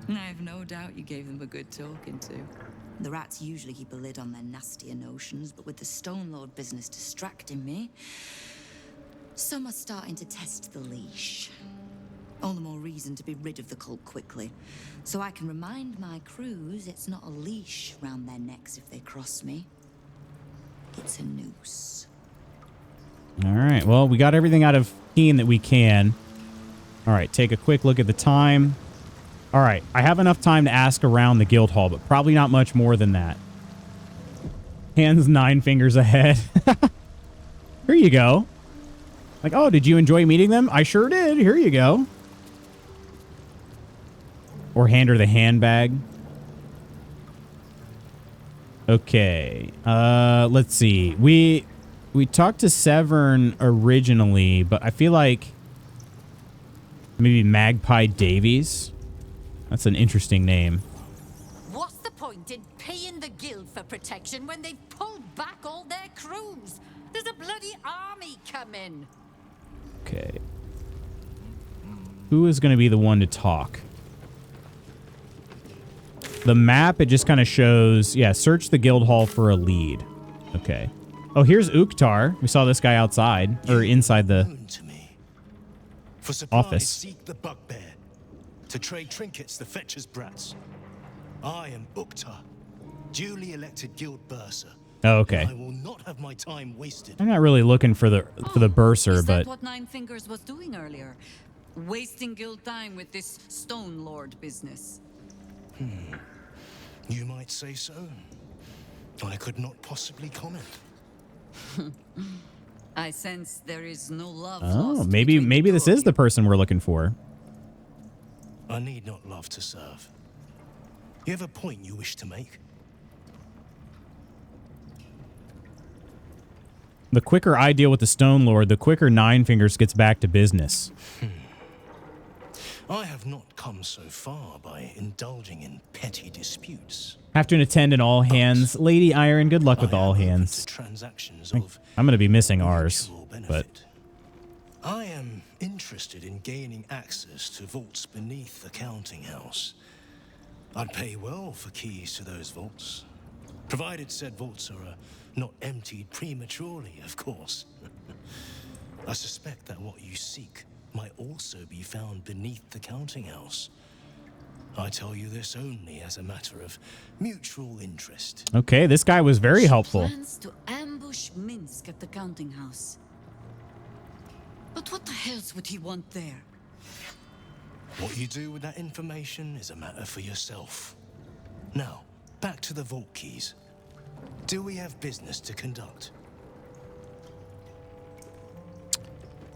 L: I have no doubt you gave them a good talking to. The rats usually keep a lid on their nastier notions, but with the Stone Lord business distracting me, some are starting to test the leash. All the more reason to be rid of the cult quickly. So I can remind my crews it's not a leash round their necks if they cross me. It's a noose.
A: All right. Well, we got everything out of Keen that we can. All right. Take a quick look at the time. All right. I have enough time to ask around the guild hall, but probably not much more than that. Hands 9 fingers ahead. Here you go. Like, oh, did you enjoy meeting them? I sure did. Here you go. Or hand her the handbag. Okay. Let's see. We talked to Severn originally, but I feel like maybe Magpie Davies. That's an interesting name.
E: What's the point in paying the guild for protection when they've pulled back all their crews? There's a bloody army coming.
A: Okay. Who is going to be the one to talk? The map, it just kind of shows, yeah, search the guild hall for a lead. Okay. Oh, here's Uktar. We saw this guy outside, or inside the
K: For supplies,
A: office.
K: seek the bugbear. To trade trinkets, the fetcher's brats. I am Uktar, duly elected guild bursar.
A: Oh, okay.
K: I will not have my time wasted.
A: I'm not really looking for the bursar,
E: Is
A: but
E: that what Nine Fingers was doing earlier? Wasting guild time with this Stone Lord business?
K: You might say so. I could not possibly comment.
E: I sense there is no love.
A: oh, maybe this is the person we're looking for.
K: I need not love to serve. You have a point you wish to make?
A: The quicker I deal with the Stone Lord, the quicker Nine Fingers gets back to business.
K: I have not come so far by indulging in petty disputes.
A: Have to attend an all hands. Lady Iron, good luck with all hands.
K: Transactions of
A: I'm going to be missing ours, but
K: I am interested in gaining access to vaults beneath the counting house. I'd pay well for keys to those vaults, provided said vaults are not emptied prematurely, of course. I suspect that what you seek might also be found beneath the counting house. I tell you this only as a matter of mutual interest.
A: okay, this guy was very helpful.
E: Plans to ambush Minsk at the counting house. But what the hell's would he want there?
K: What you do with that information is a matter for yourself. Now, back to the vault keys. Do we have business to conduct?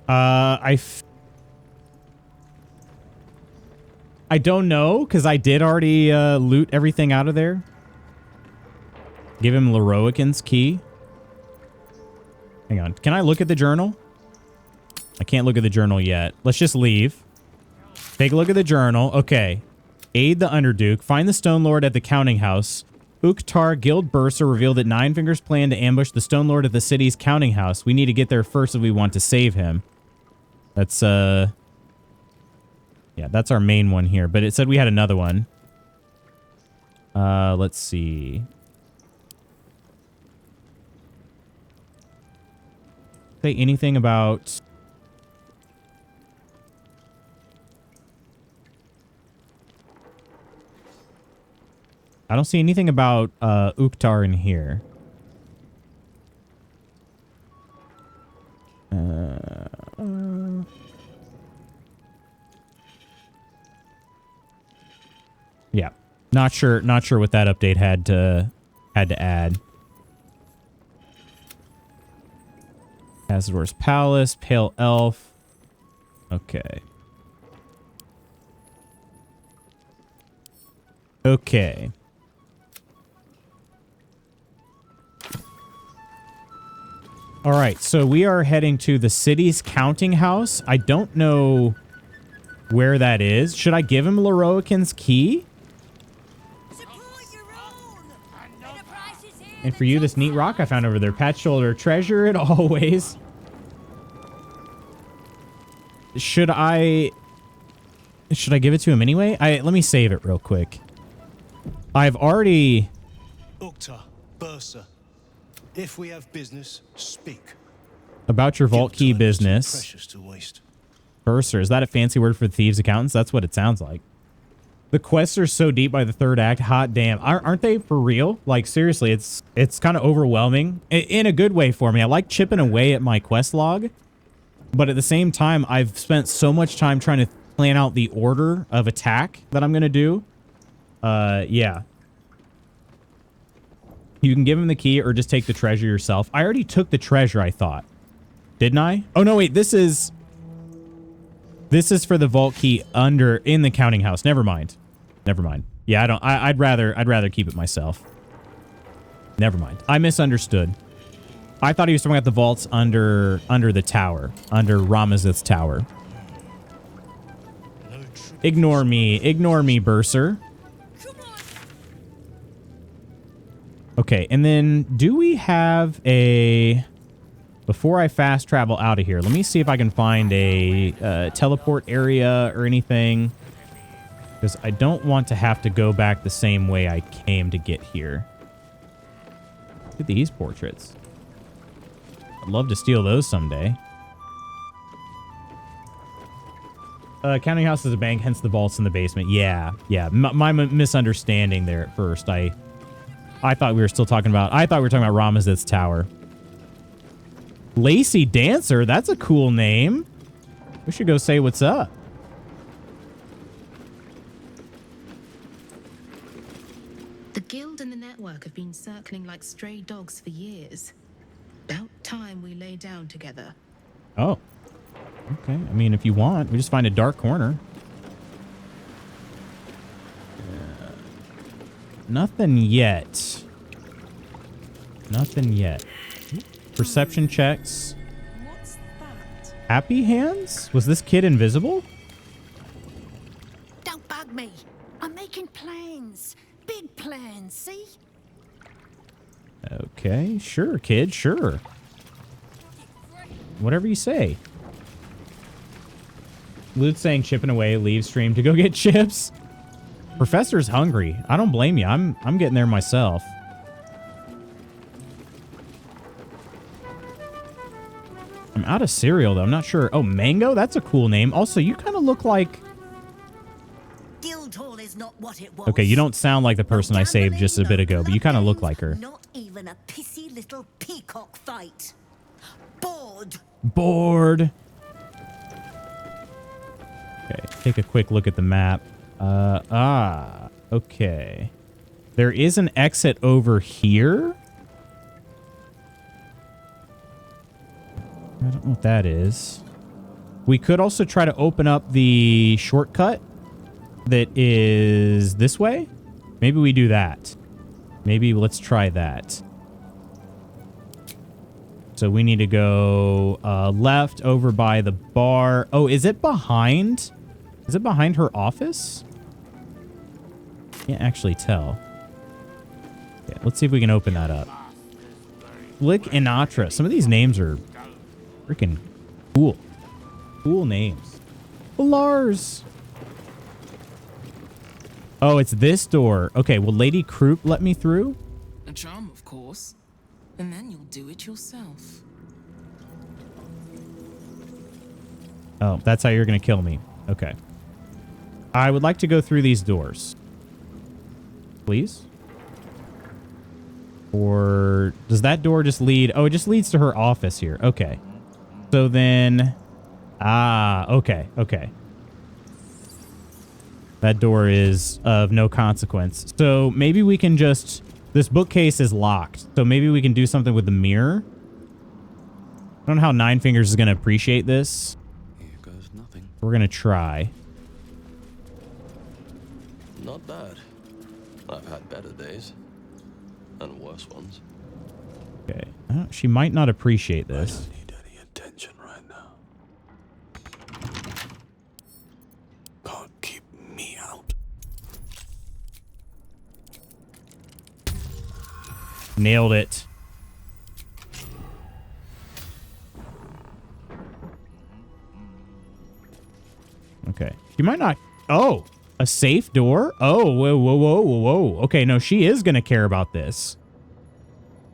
A: I don't know, because I did already loot everything out of there. Give him Leroican's key. Hang on. Can I look at the journal? I can't look at the journal yet. Let's just leave. Take a look at the journal. Okay. Aid the Underduke. Find the Stone Lord at the counting house. Uktar, Guild Bursar, revealed that Nine Fingers plan to ambush the Stone Lord at the city's counting house. We need to get there first if we want to save him. That's, yeah, that's our main one here. But it said we had another one. Let's see. Say anything about... I don't see anything about Uktar in here. Yeah, not sure what that update had to add. Cazador's Palace, Pale Elf. Okay. Okay. All right, so we are heading to the city's counting house. I don't know where that is. Should I give him Leroican's key? And for you, this neat rock I found over there. Pat shoulder. Treasure it always. Should I give it to him anyway? Let me save it real quick. I've already...
K: Uktar, Bursar, if we have business, speak.
A: About your vault key business.
K: Precious to waste.
A: Bursar. Is that a fancy word for thieves' accountants? That's what it sounds like. The quests are so deep by the third act. Hot damn. Aren't they for real? Like, seriously, it's kind of overwhelming in a good way for me. I like chipping away at my quest log, but at the same time, I've spent so much time trying to plan out the order of attack that I'm going to do. Yeah. You can give him the key or just take the treasure yourself. I already took the treasure, I thought. Didn't I? Oh, no, wait. This is for the vault key in the counting house. Never mind. Never mind. Yeah, I'd rather keep it myself. Never mind. I misunderstood. I thought he was talking about the vaults under the tower, under Ramazith's tower. Ignore me, Bursar. Okay, and then do we have a... Before I fast travel out of here, let me see if I can find a teleport area or anything. Because I don't want to have to go back the same way I came to get here. Look at these portraits. I'd love to steal those someday. Counting house is a bank, hence the vaults in the basement. Yeah. My misunderstanding there at first. I thought we were still talking about... I thought we were talking about Ramazith's tower. Lacey Dancer? That's a cool name. We should go say what's up.
M: The guild and the network have been circling like stray dogs for years. About time we lay down together.
A: Oh. Okay. I mean, if you want, we just find a dark corner. Nothing yet. Nothing yet. Perception checks.
J: What's that?
A: Happy hands? Was this kid invisible?
N: Don't bug me. I'm making plans. Big plans, see?
A: Okay, sure, kid, sure. Whatever you say. Lute's saying chipping away, leave stream to go get chips. Professor's hungry. I don't blame you. I'm getting there myself. I'm out of cereal, though. I'm not sure. Oh, Mango? That's a cool name. Also, you kind of look like...
N: Guildhall is not what it was.
A: Okay, you don't sound like the person I saved just a bit ago, but you kind of look like her.
N: Not even a pissy little peacock fight. Bored.
A: Bored. Okay, take a quick look at the map. Okay. There is an exit over here. I don't know what that is. We could also try to open up the shortcut that is this way. Maybe we do that. Maybe let's try that. So we need to go left over by the bar. Oh, is it behind? Is it behind her office? Can't actually tell. Okay, let's see if we can open that up. Flick Inatra. Some of these names are freaking cool. Cool names. Lars. Oh, it's this door. Okay, will Lady Croup let me through?
O: A charm, of course. And then you'll do it yourself.
A: Oh, that's how you're going to kill me. Okay. I would like to go through these doors. Please? Or does that door just lead? Oh, it just leads to her office here. Okay. So then... okay. Okay. That door is of no consequence. So maybe we can just... This bookcase is locked. So maybe we can do something with the mirror. I don't know how Nine Fingers is going to appreciate this.
D: Here goes nothing.
A: We're going to try.
D: Not bad. I've had better days. And worse ones.
A: Okay. She might not appreciate this.
D: I don't need any attention right now. Can't keep me out.
A: Nailed it. Okay. She might not... Oh! A safe door? Oh, whoa, whoa, whoa, whoa, whoa. Okay, no, she is going to care about this.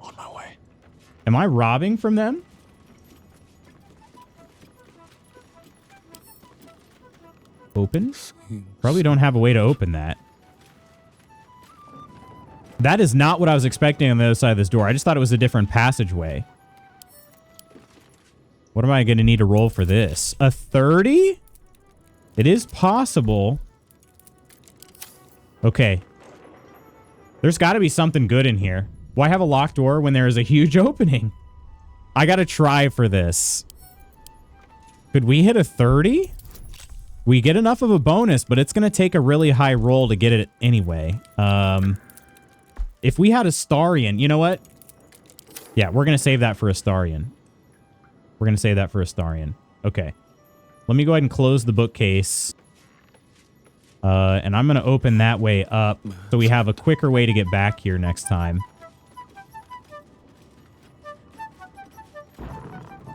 D: On my way.
A: Am I robbing from them? Open? Probably don't have a way to open that. That is not what I was expecting on the other side of this door. I just thought it was a different passageway. What am I going to need to roll for this? A 30? It is possible. Okay. There's got to be something good in here. Why have a locked door when there is a huge opening? I got to try for this. Could we hit a 30? We get enough of a bonus, but it's going to take a really high roll to get it anyway. If we had a Starion, you know what? Yeah, we're going to save that for a Starion. We're going to save that for a Starion. Okay. Let me go ahead and close the bookcase. And I'm going to open that way up so we have a quicker way to get back here next time.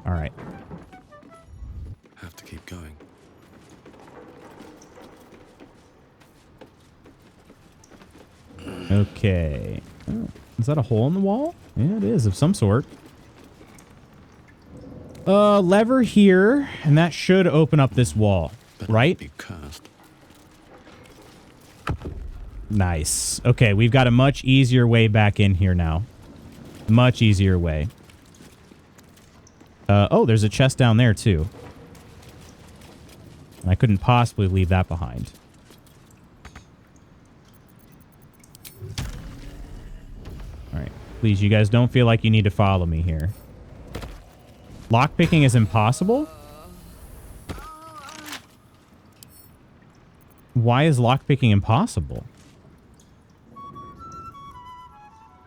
A: All right.
D: Have to keep going.
A: Okay. Oh, is that a hole in the wall? Yeah, it is of some sort. Lever here, and that should open up this wall, right? Nice. Okay, we've got a much easier way back in here now. Much easier way. Oh, there's a chest down there too. I couldn't possibly leave that behind. All right. Please, you guys don't feel like you need to follow me here. Lockpicking is impossible? Why is lockpicking impossible?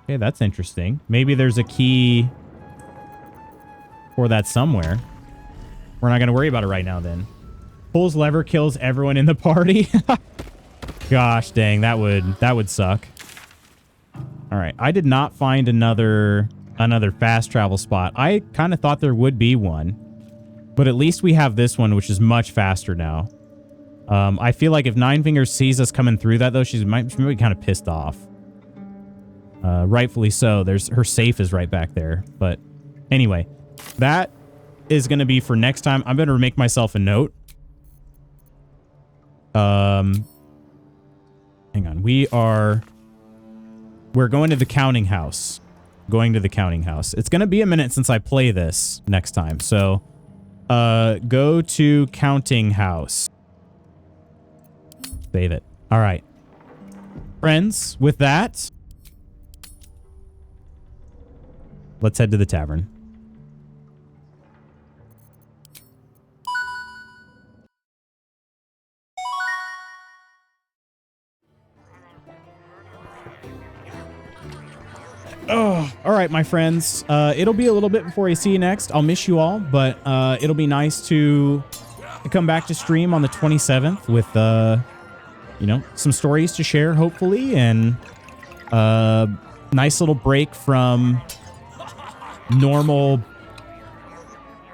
A: Okay, that's interesting. Maybe there's a key for that somewhere. We're not going to worry about it right now then. Pulls lever, kills everyone in the party. Gosh dang, that would suck. All right, I did not find another fast travel spot. I kind of thought there would be one, but at least we have this one, which is much faster now. I feel like if Nine Fingers sees us coming through that, though, she might be kind of pissed off. Rightfully so. Her safe is right back there. But anyway, that is going to be for next time. I'm going to make myself a note. Hang on. We're going to the counting house. Going to the counting house. It's going to be a minute since I play this next time. So, go to counting house. Save it. All right. Friends, with that, let's head to the tavern. Oh, all right, my friends. It'll be a little bit before I see you next. I'll miss you all, but it'll be nice to come back to stream on the 27th with, you know, some stories to share, hopefully, and nice little break from normal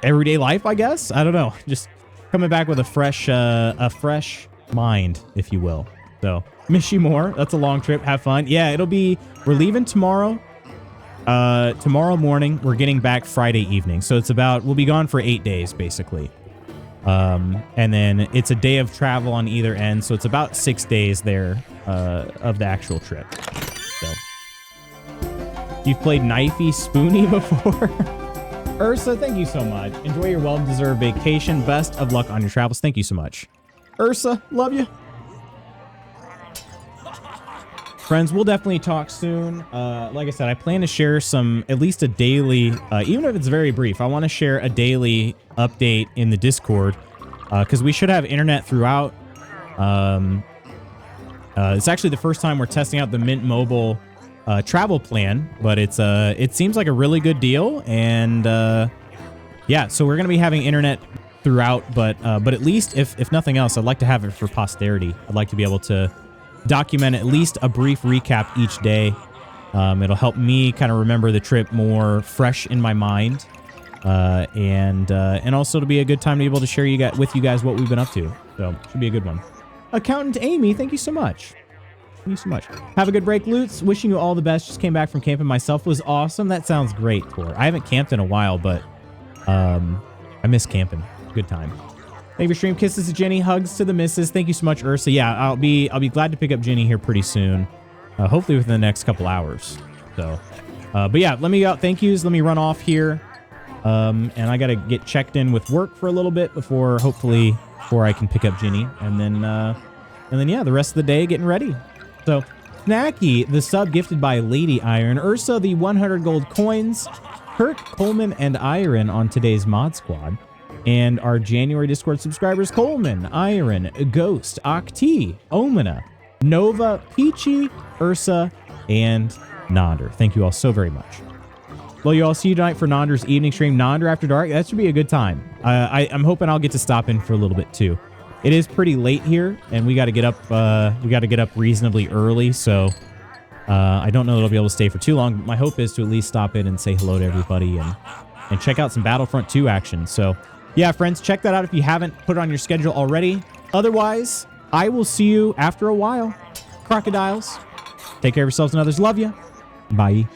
A: everyday life, I guess. I don't know. Just coming back with a fresh mind, if you will. So, miss you more. That's a long trip. Have fun. Yeah, we're leaving tomorrow. Tomorrow morning, we're getting back Friday evening. So we'll be gone for 8 days, basically. And then it's a day of travel on either end. So it's about 6 days there, of the actual trip. So you've played Knifey Spoony before? Ursa, thank you so much. Enjoy your well-deserved vacation. Best of luck on your travels. Thank you so much. Ursa, love you. Friends, we'll definitely talk soon. Like I said, I plan to share at least a daily, even if it's very brief, I want to share a daily update in the Discord, because we should have internet throughout. It's actually the first time we're testing out the Mint Mobile travel plan, but it seems like a really good deal. And yeah, so we're going to be having internet throughout, but at least if nothing else, I'd like to have it for posterity. I'd like to be able to document at least a brief recap each day. It'll help me kind of remember the trip more fresh in my mind, and also to be a good time to be able to share with you guys what we've been up to. So should be a good one. Accountant Amy, thank you so much. Thank you so much. Have a good break, Lutz. Wishing you all the best. Just came back from camping myself. Was awesome. That sounds great, Tor. I haven't camped in a while, but I miss camping. Good time. Thank you for stream. Kisses to Jenny. Hugs to the missus. Thank you so much, Ursa. Yeah, I'll be glad to pick up Jenny here pretty soon. Hopefully within the next couple hours. So, but yeah, let me thank yous. Let me run off here. And I got to get checked in with work for a little bit before I can pick up Jenny. And then yeah, the rest of the day getting ready. So Snacky, the sub gifted by Lady Iron. Ursa, the 100 gold coins. Kurt, Coleman, and Iron on today's mod squad. And our January Discord subscribers, Coleman, Iron, Ghost, Octi, Omina, Nova, Peachy, Ursa, and Nonder. Thank you all so very much. Well, you all see you tonight for Nonder's evening stream. Nonder After Dark, that should be a good time. I'm hoping I'll get to stop in for a little bit too. It is pretty late here, and we got to get up reasonably early, so I don't know that I'll be able to stay for too long. My hope is to at least stop in and say hello to everybody and check out some Battlefront 2 action. So yeah, friends, check that out if you haven't put it on your schedule already. Otherwise, I will see you after a while. Crocodiles, take care of yourselves and others. Love you. Bye.